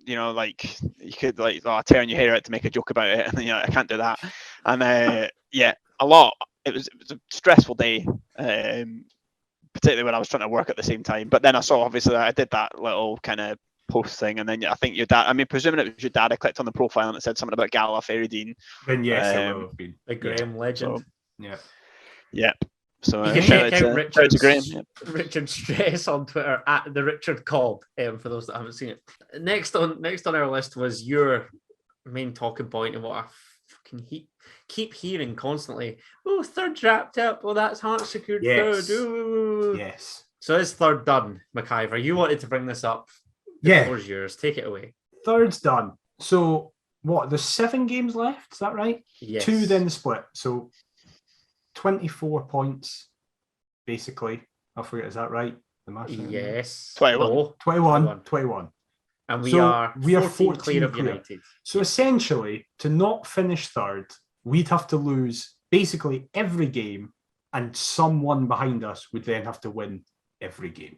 you know, like you could like tearing your hair out to make a joke about it, and I can't do that. And yeah, a lot. It was a stressful day, particularly when I was trying to work at the same time. But then I saw, obviously, I did that little kind of post thing, and then I think your dad, I mean, presuming it was your dad, I clicked on the profile and it said something about Gala Fairydean. Then yes, it will have been. The Graham legend. So, yeah. Yep. So you can shout check out Richard Stress on Twitter at the Richard Cobb, for those that haven't seen it. Next on our list was your main talking point and what I fucking keep hearing constantly. Oh, third wrapped up. Oh, that's Hearts secured Yes. third. Ooh. Yes. So is third done, McIver? You wanted to bring this up. Yeah. The floor's yours. Take it away. Third's done. So what? There's 7 games left. Is that right? Yes. 2 then the split. So 24 points, basically. I forget. Is that right? The match. Yes. 21. No. 21. And we So are 14 clear of clear. United. So essentially, to not finish third, we'd have to lose basically every game, and someone behind us would then have to win every game.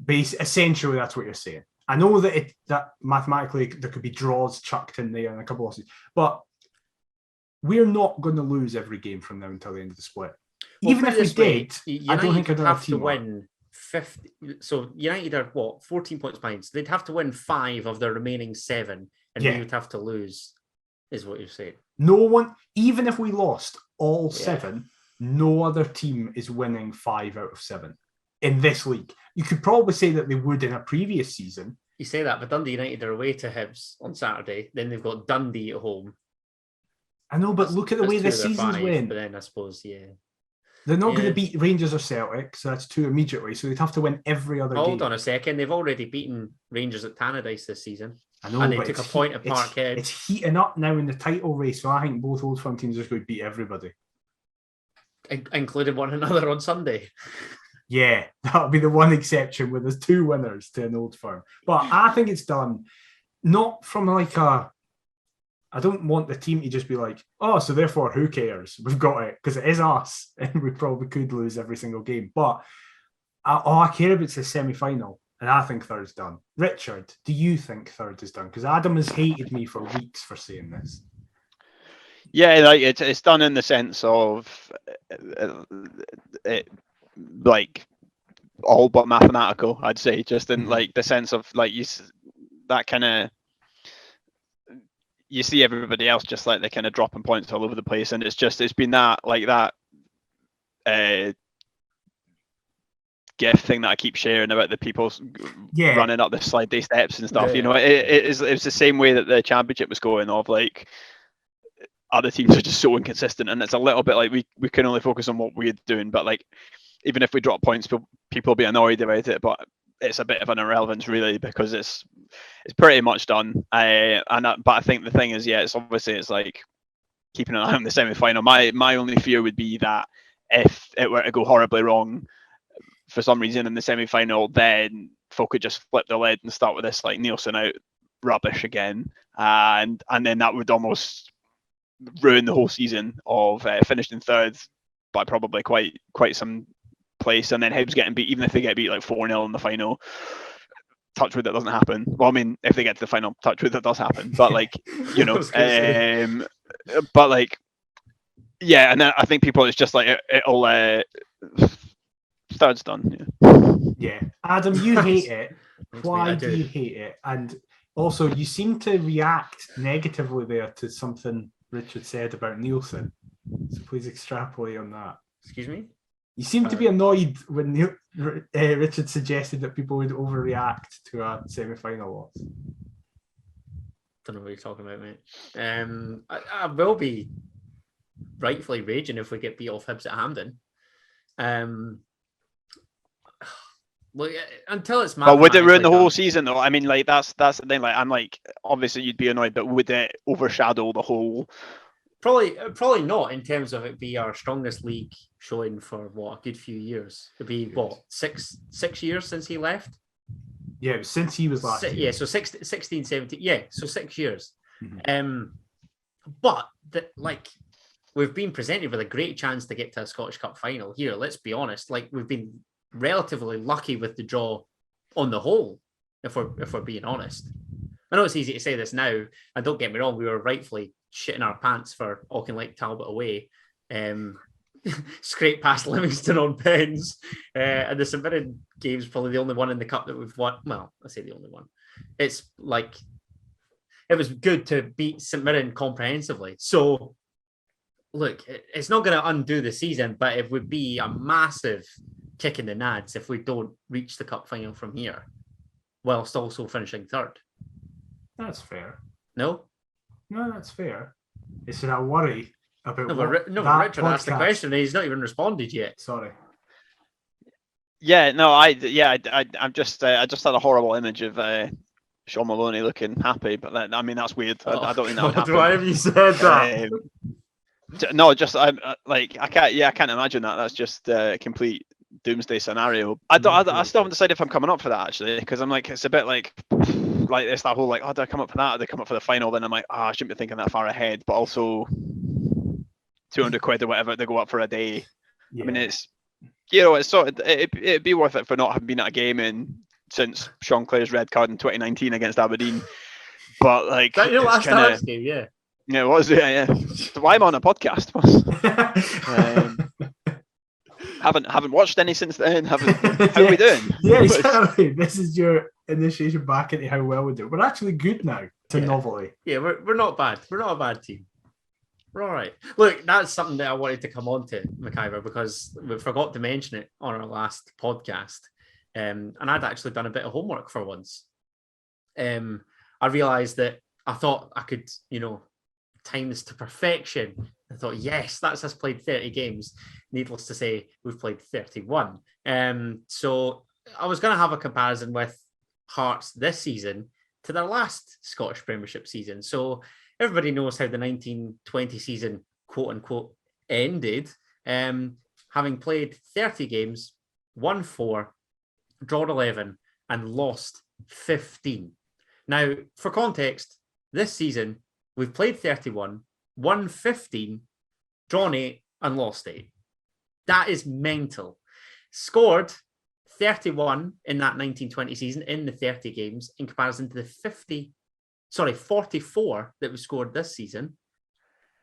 Essentially, that's what you're saying. I know that mathematically there could be draws chucked in there and a couple of losses, but we're not going to lose every game from now until the end of the split. Well, even if we did, United I don't think would another have to team win 50. So United are 14 points behind. So they'd have to win 5 of their remaining 7, and we would have to lose, is what you're saying. No one, even if we lost all 7, no other team is winning 5 out of 7 in this league. You could probably say that they would in a previous season. You say that, but Dundee United are away to Hibs on Saturday. Then they've got Dundee at home. I know, but look at the way this season's went. But then I suppose, they're not going to beat Rangers or Celtic, so that's 2 immediately. So they'd have to win every other game. Hold on a second. They've already beaten Rangers at Tannadice this season. I know, and they took a point at Parkhead. It's heating up now in the title race, so I think both Old Firm teams are going to beat everybody. Including one another on Sunday. Yeah, that'll be the one exception where there's 2 winners to an Old Firm. But I think it's done, not from like I don't want the team to just be like, oh, so therefore who cares? We've got it, because it is us, and we probably could lose every single game. But all I care about is the semi-final, and I think third's done. Richard, do you think third is done? Because Adam has hated me for weeks for saying this. Yeah, like it's done in the sense of it, like all but mathematical. I'd say, just in like the sense of like that kind of. You see everybody else just like they're kind of dropping points all over the place, and it's been that gift thing that I keep sharing about the people running up the slide day steps and stuff. It's the same way that the championship was going, of like other teams are just so inconsistent, and it's a little bit like we can only focus on what we're doing, but like even if we drop points, people will be annoyed about it, but it's a bit of an irrelevance really, because it's pretty much done. But I think the thing is, it's like keeping an eye on the semi-final. My only fear would be that if it were to go horribly wrong for some reason in the semi-final, then folk could just flip the lid and start with this like Nielsen out rubbish again, and then that would almost ruin the whole season of finishing third by probably quite some place, and then Hibs getting beat, even if they get beat like 4-0 in the final. Touch wood, that doesn't happen. Well, I mean, if they get to the final, touch wood, that does happen. But like, but like, yeah, and then I think people, it's just like it'll third's done. Yeah, Adam, you hate it. Why do you hate it? And also, you seem to react negatively there to something Richard said about Nielsen. So please extrapolate on that. Excuse me? You seem to be annoyed when Richard suggested that people would overreact to a semi-final loss. Don't know what you're talking about, mate. I will be rightfully raging if we get beat off Hibs at Hampden. Well, until it's But would it ruin the mathematically whole done. season though? I mean, like that's the thing. Like I'm like, obviously you'd be annoyed, but would it overshadow the whole? Probably not in terms of it be our strongest league showing for what, a good few years. It'd be what, six years since he left? Yeah, since he was last year. Yeah, so 16, 17. Yeah, so 6 years. Mhm. But we've been presented with a great chance to get to a Scottish Cup final here. Let's be honest. Like, we've been relatively lucky with the draw on the whole, if we're being honest. I know it's easy to say this now, and don't get me wrong, we were rightfully shitting our pants for Auchinleck Talbot away. Scrape past Livingston on pens. And the St Mirren game's probably the only one in the cup that we've won. Well, I say the only one. It's like, it was good to beat St Mirren comprehensively. So, look, it's not going to undo the season, but it would be a massive kick in the nads if we don't reach the cup final from here, whilst also finishing third. That's fair. No, that's fair. It's a worry about but Richard asked the question and he's not even responded yet. Sorry. Yeah, no, I just had a horrible image of Sean Maloney looking happy, but I mean that's weird. I don't think that would happen. Why have you said that? No, just I can't imagine that. That's just a complete doomsday scenario. I still haven't decided if I'm coming up for that actually, because I'm like, it's a bit like it's that whole like, oh, do I come up for that? Or do I come up for the final? Then I'm like, I shouldn't be thinking that far ahead. But also, £200 or whatever, they go up for a day. Yeah. I mean, it's it's sort of it'd be worth it for not having been at a game since Sean Clare's red card in 2019 against Aberdeen. But like, that your last Alex game, yeah. Yeah, it was. Yeah. So why am I on a podcast? Haven't watched any since then. How are we doing? Yeah, exactly. This is your initiation back into how well we do. We're actually good now to novelty. Yeah, we're not bad. We're not a bad team. We're all right. Look, that's something that I wanted to come on to, McIver, because we forgot to mention it on our last podcast. And I'd actually done a bit of homework for once. I realised that I thought I could, time this to perfection. I thought, yes, that's us played 30 games. Needless to say, we've played 31. So I was going to have a comparison with Hearts this season to their last Scottish Premiership season. So everybody knows how the 1920 season, quote unquote, ended. Having played 30 games, won 4, drawn 11, and lost 15. Now, for context, this season, we've played 31, won 15, drawn 8, and lost 8. That is mental. Scored 31 in that 1920 season in the 30 games in comparison to the 44 that we scored this season.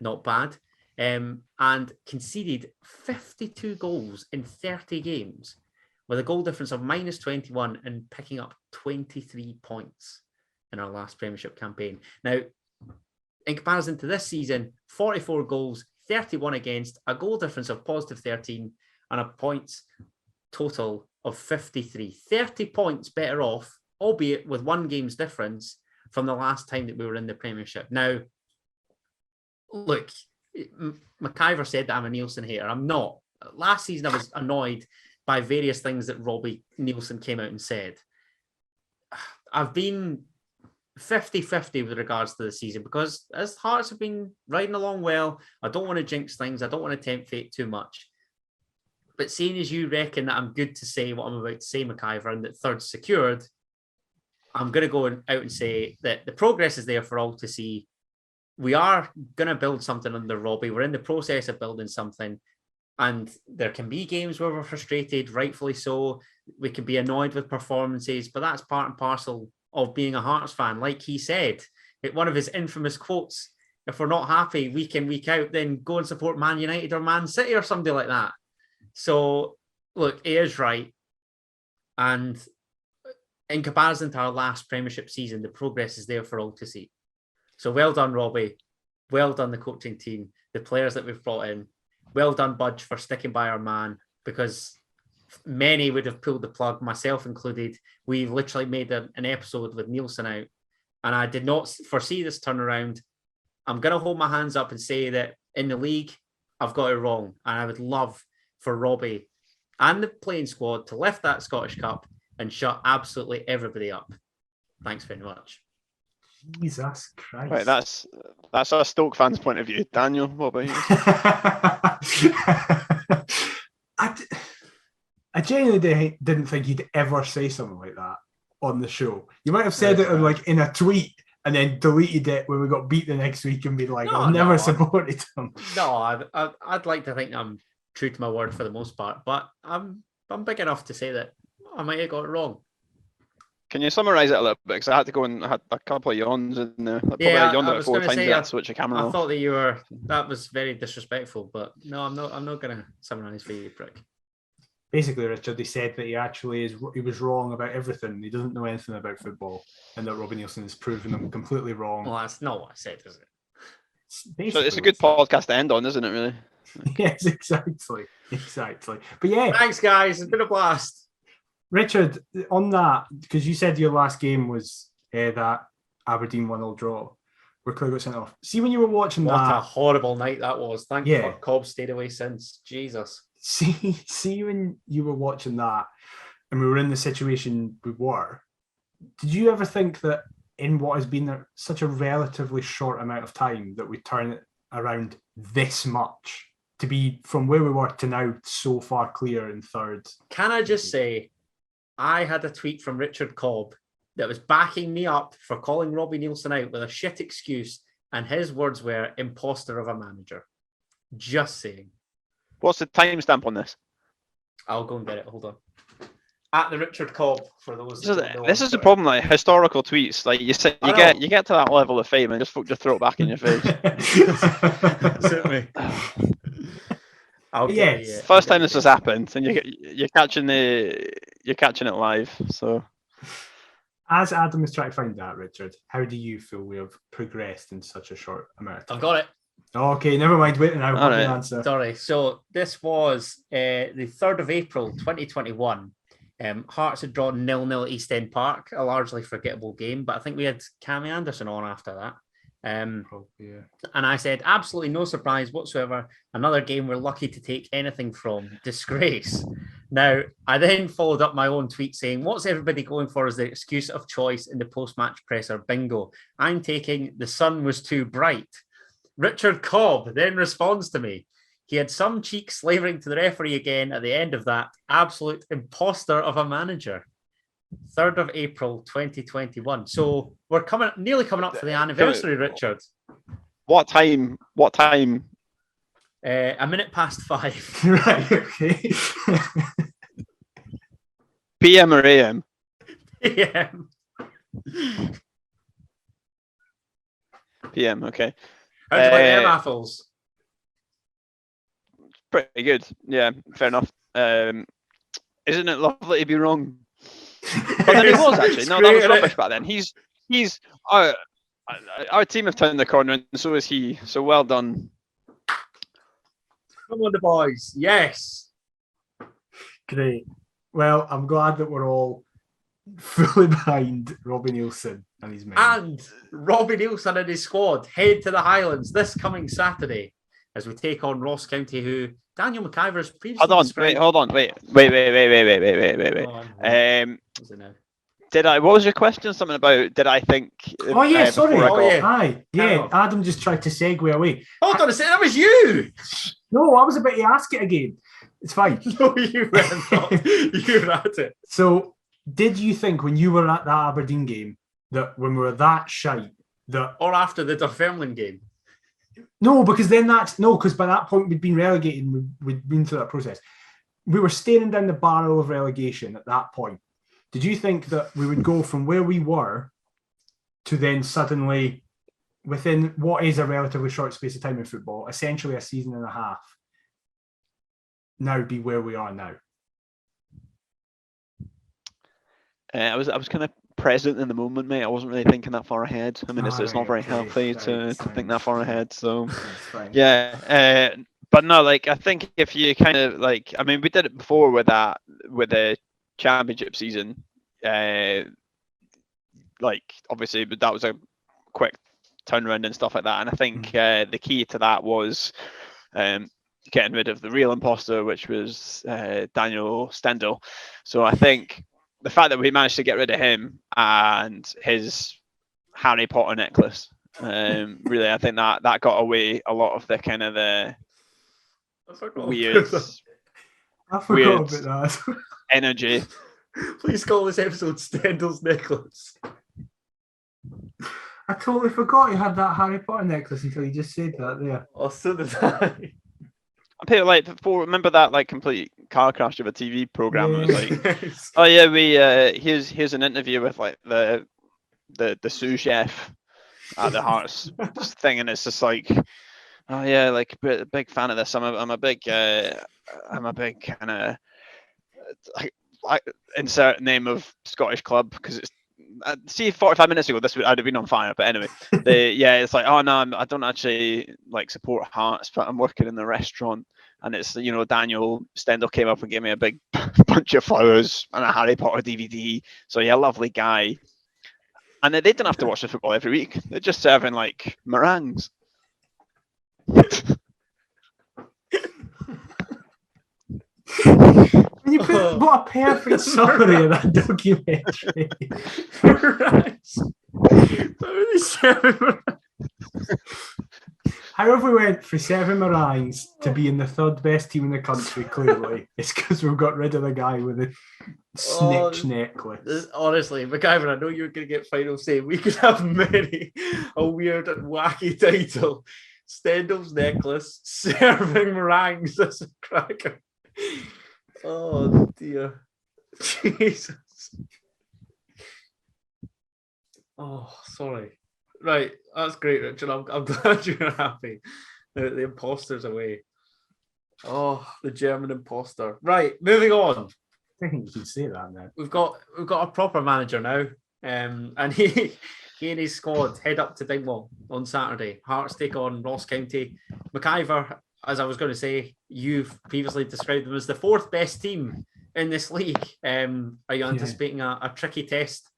Not bad. And conceded 52 goals in 30 games with a goal difference of minus 21 and picking up 23 points in our last Premiership campaign. Now, in comparison to this season, 44 goals, 31 against, a goal difference of positive 13, and a points total of 53. 30 points better off, albeit with one game's difference from the last time that we were in the Premiership. Now, look, McIver said that I'm a Nielsen hater. I'm not. Last season, I was annoyed by various things that Robbie Nielsen came out and said. I've been 50-50 with regards to the season because as Hearts have been riding along well, I don't want to jinx things. I don't want to tempt fate too much. But seeing as you reckon that I'm good to say what I'm about to say, McIver, and that third's secured, I'm going to go out and say that the progress is there for all to see. We are going to build something under Robbie. We're in the process of building something. And there can be games where we're frustrated, rightfully so. We can be annoyed with performances, but that's part and parcel of being a Hearts fan. Like he said, one of his infamous quotes, if we're not happy week in, week out, then go and support Man United or Man City or somebody like that. So, look, he is right. And in comparison to our last Premiership season, the progress is there for all to see. So well done, Robbie. Well done, the coaching team, the players that we've brought in. Well done, Budge, for sticking by our man, because many would have pulled the plug, myself included. We literally made an episode with Nielsen out, and I did not foresee this turnaround. I'm going to hold my hands up and say that in the league, I've got it wrong, and I would love for Robbie and the playing squad to lift that Scottish Cup and shut absolutely everybody up. Thanks very much. Jesus Christ. Right, that's a Stoke fan's point of view. Daniel, what about you? I genuinely didn't think you'd ever say something like that on the show. You might have said it in a tweet and then deleted it when we got beat the next week and been like, I've never supported them. No, I'd like to think I'm true to my word for the most part, but I'm big enough to say that I might have got it wrong. Can you summarise it a little bit? Because I had to go and had a couple of yawns in there. Yeah, I was going to say, I switch the camera I off. thought that that was very disrespectful, but no, I'm not going to summarise for you, prick. Basically, Richard, he said that he was wrong about everything. He doesn't know anything about football, and that Robbie Neilson has proven him completely wrong. Well, that's not what I said, is it? So it's a good podcast to end on, isn't it, really? Yes, exactly. But yeah. Thanks, guys. It's been a blast. Richard, on that, because you said your last game was that Aberdeen 1-1 draw, where Clay got sent off. See, when you were watching what a horrible night that was. Thank you for Cobb stayed away since. Jesus. See, when you were watching that and we were in the situation we were, did you ever think that in what has been such a relatively short amount of time that we turn it around this much to be from where we were to now so far clear in third? Can I just say, I had a tweet from Richard Cobb that was backing me up for calling Robbie Neilson out with a shit excuse, and his words were imposter of a manager. Just saying. What's the timestamp on this? I'll go and get it. Hold on. At the Richard Cobb, for those. This is the problem, like historical tweets. Like you get to that level of fame and just throw it back in your face. Certainly. Yes. First time this has happened, and you're catching it live. So, as Adam is trying to find that, Richard, how do you feel we have progressed in such a short amount of time? I've got it. Okay, never mind. Wait, now I've the answer. Sorry. So this was the 3rd of April, 2021. Hearts had drawn 0-0 at East End Park, a largely forgettable game, but I think we had Cammy Anderson on after that. And I said, absolutely no surprise whatsoever. Another game we're lucky to take anything from. Disgrace. Now, I then followed up my own tweet saying, what's everybody going for as the excuse of choice in the post-match presser? Bingo. I'm taking the sun was too bright. Richard Cobb then responds to me. He had some cheek slavering to the referee again at the end of that. Absolute imposter of a manager. 3rd of April, 2021. So we're nearly coming up for the anniversary, Richard. What time? A minute past 5. Right, okay. PM or AM? PM. PM, okay. How do you like them apples? Pretty good. Yeah, fair enough. Isn't it lovely to be wrong? But then he was actually. No, that was rubbish back then. He's our team have turned the corner, and so is he. So well done. Come on, the boys. Yes. Great. Well, I'm glad that we're all fully behind Robbie Neilson and his men. And Robbie Neilson and his squad head to the Highlands this coming Saturday as we take on Ross County, who Daniel McIver's previously described. Hold on. Wait. What was your question? Something about, did I think... Oh, yeah, sorry. Adam just tried to segue away. Hold on a second, that was you! No, I was about to ask it again. It's fine. No, you were not. You were at it. So, did you think when you were at that Aberdeen game, that when we were that shite, that... Or after the Dunfermline game? No, because by that point we'd been relegated and we'd been through that process. We were staring down the barrel of relegation at that point. Did you think that we would go from where we were to then suddenly, within what is a relatively short space of time in football, essentially a season and a half, now be where we are now? I was kind of present in the moment, mate. I wasn't really thinking that far ahead. I mean, it's not very healthy to think that far ahead. So, yeah. But no, like, I think if you kind of like, I mean, we did it before with the championship season. Like, obviously, but that was a quick turnaround and stuff like that. And I think the key to that was getting rid of the real imposter, which was Daniel Stendhal. So I think the fact that we managed to get rid of him and his Harry Potter necklace, really, I think that got away a lot of the kind of the weird about that. Please energy. call this episode Stendhal's necklace. I totally forgot he had that Harry Potter necklace until you just said that there. Oh, so did I. I feel like remember that like complete car crash of a TV program. It was like, Yes. oh yeah, we here's an interview with like the sous chef at the Hearts thing, and it's just like, oh yeah, like big fan of this. I'm a big kind of like insert name of Scottish club because it's. See, 45 minutes ago, I'd have been on fire. But anyway, it's like, oh no, I don't actually like support Hearts, but I'm working in the restaurant, and it's Daniel Stendhal came up and gave me a big bunch of flowers and a Harry Potter DVD. So yeah, lovely guy. And they didn't have to watch the football every week. They're just serving like meringues. When you put what a perfect summary of that documentary. However, we went for 7 meringues to be in the third best team in the country, clearly, it's because we've got rid of the guy with the snitch necklace. Honestly, McIver, I know you're going to get final say. We could have many a weird and wacky title. Stendhal's necklace, serving meringues as a cracker. Oh dear. Jesus. Oh, sorry. Right, that's great, Richard. I'm glad you're happy. The imposter's away. Oh, the German imposter. Right, moving on. I think you can say that now. We've got a proper manager now. And he and his squad head up to Dingwall on Saturday. Hearts take on Ross County. McIver, as I was going to say, you've previously described them as the 4th best team in this league. Are you anticipating a tricky test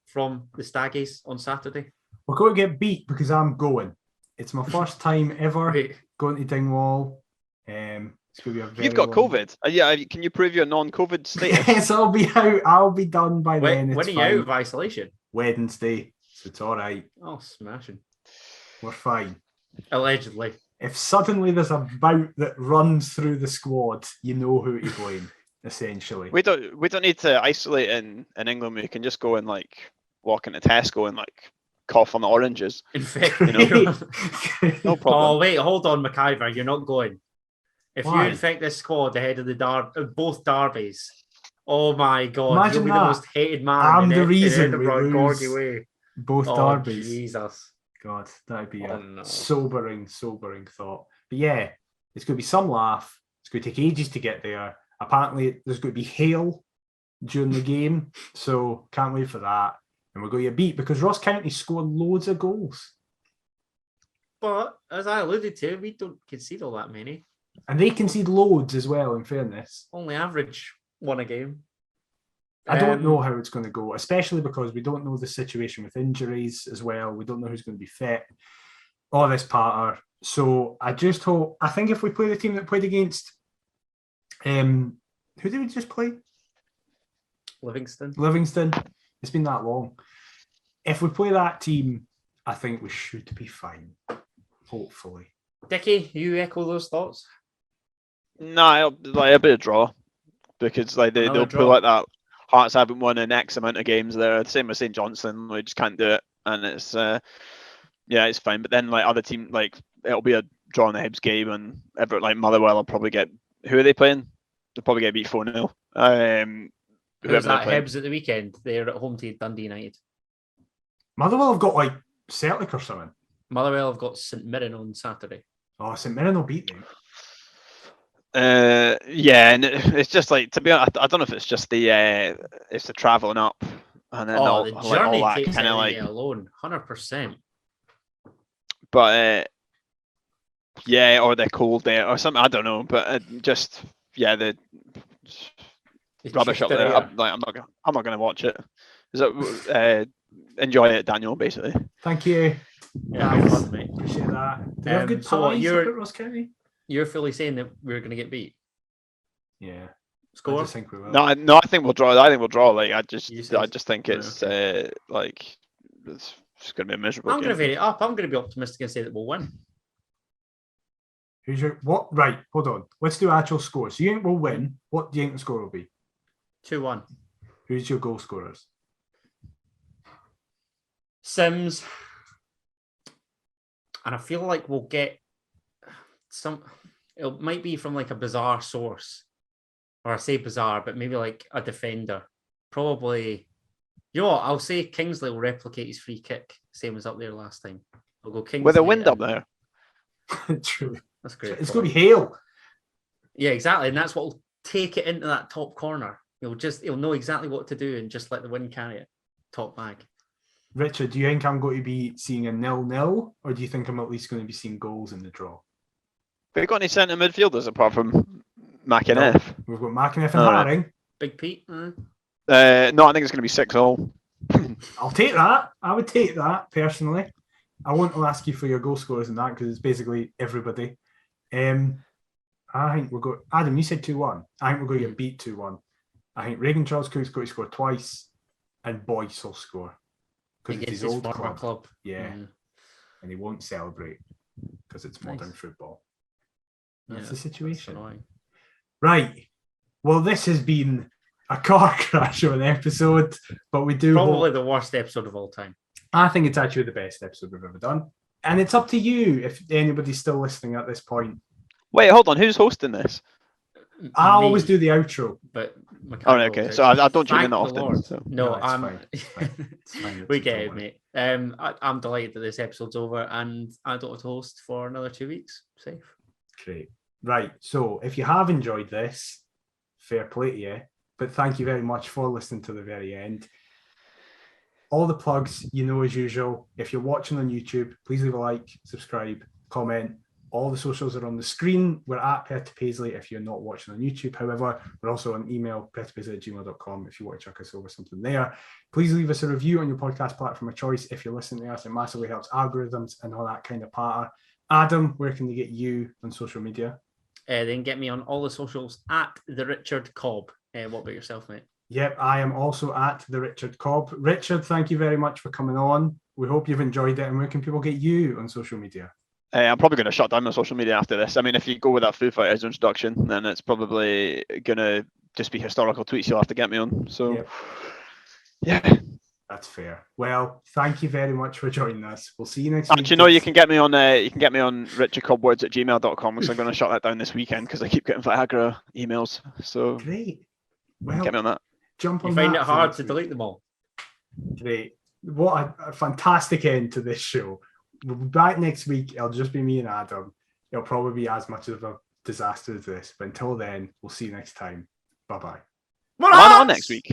from the Staggies on Saturday? We're going to get beat because I'm going. It's my first time ever going to Dingwall. It's going to be a very You've got COVID. Can you prove your non-COVID status? Yes, I'll be out. I'll be done by then. When are you out of isolation? Wednesday. So it's all right. Oh, smashing. We're fine. Allegedly. If suddenly there's a bout that runs through the squad, you know who to blame, essentially. We don't need to isolate in England. We can just go and like walk into Tesco and like cough on the oranges. Infect No problem. Oh wait, hold on, McIver. You're not going. If Why? you infect this squad ahead of the both derbies, oh my god, Imagine you'll be that. the most hated man. I'm in the reason we Edinburgh, lose Gorgie way. both Oh derbies. Jesus. God, that'd be a no. sobering thought. But yeah, it's going to be some laugh. It's going to take ages to get there. Apparently, there's going to be hail during the game, so can't wait for that. And we're going to get beat because Ross County scored loads of goals. But as I alluded to, we don't concede all that many. And they concede loads as well, in fairness. Only average one a game. I don't know how it's going to go, especially because we don't know the situation with injuries as well. We don't know who's going to be fit. All this patter. So I just hope, I think if we play the team that played against, who did we just play? Livingston. It's been that long. If we play that team, I think we should be fine. Hopefully. Dickie, you echo those thoughts? No, like a bit of draw because like they'll pull like that. Hearts haven't won in X amount of games. They're the same with St Johnstone. We just can't do it, and it's it's fine. But then like other team, like it'll be a draw in the Hibs game, and like Motherwell will probably get. Who are they playing? They'll probably get beat 4-0. Who's that? Hibs at the weekend. They're at home to Dundee United. Motherwell have got like Celtic or something. Motherwell have got St Mirren on Saturday. Oh, St Mirren will beat them. And it's just like, to be honest, I don't know if it's just the travelling up and then the journey all that takes kind of like alone, 100%. But or the cold there or something. I don't know, but the rubbish up there. I'm not gonna watch it. Is it? Enjoy it, Daniel. Basically. Thank you. Yeah, fun, mate. Appreciate that. Do you have good so pies you're up at Ross County? You're fully saying that we're going to get beat. Yeah. Score? I just think we will. No, I think we'll draw. I think we'll draw. Like I just think Right, it's okay. like it's going to be a miserable I'm going to game. vary it up. I'm going to be optimistic and say that we'll win. Who's your what? Right, hold on. Let's do actual scores. So you think we'll win? What do you think the score will be? 2-1. Who's your goal scorers? Sims. And I feel like we'll get some. It might be from like a bizarre source, or I say bizarre, but maybe like a defender. Probably. You know what? I'll say Kingsley will replicate his free kick, same as up there last time. I'll go Kingsley. With a wind up there. True. That's great. It's going to be hail. Yeah, exactly, and that's what will take it into that top corner. He'll know exactly what to do and just let the wind carry it. Top bag. Richard, do you think I'm going to be seeing a 0-0, or do you think I'm at least going to be seeing goals in the draw? Have you got any centre midfielders apart from Mckenna? We've got Mckenna and Haring. Big Pete. No, I think it's going to be 6-all. I'll take that. I would take that personally. I won't ask you for your goal scorers in that because it's basically everybody. I think we'll go. Adam, you said 2-1. I think we're going to get beat 2-1. I think Reagan Charles Cook's going to score twice, and Boyce will score because it's his old club. Yeah, and he won't celebrate because it's modern football. That's the situation. That's right. Well, this has been a car crash of an episode, but we do probably the worst episode of all time. I think it's actually the best episode we've ever done. And it's up to you if anybody's still listening at this point. Wait, hold on. Who's hosting this? I always do the outro. But okay. So I don't tune in that often. So. No, fine. It's fine. We get it, mate. I'm delighted that this episode's over and I don't have to host for another 2 weeks. Safe. Great. Right. So if you have enjoyed this, fair play to you. But thank you very much for listening to the very end. All the plugs, as usual. If you're watching on YouTube, please leave a like, subscribe, comment. All the socials are on the screen. We're at Paisley if you're not watching on YouTube. However, we're also on email, pettypaisley@gmail.com if you want to chuck us over something there. Please leave us a review on your podcast platform of choice. If you're listening to us, it massively helps algorithms and all that kind of patter. Adam, where can they get you on social media? They can get me on all the socials at the Richard Cobb. What about yourself, mate? Yep, I am also at the Richard Cobb. Richard, thank you very much for coming on. We hope you've enjoyed it. And where can people get you on social media? I'm probably going to shut down my social media after this. I mean, if you go with that Foo Fighters introduction, then it's probably going to just be historical tweets you'll have to get me on. So, yeah. That's fair. Well, thank you very much for joining us. We'll see you next week. Actually, no, you can get me on richardcobbwords@gmail.com because I'm going to shut that down this weekend because I keep getting Viagra emails. So great. Well, get me on that. Jump on you find it hard to delete them all. Great. What a fantastic end to this show. We'll be back next week. It'll just be me and Adam. It'll probably be as much of a disaster as this. But until then, we'll see you next time. Bye-bye. On next week.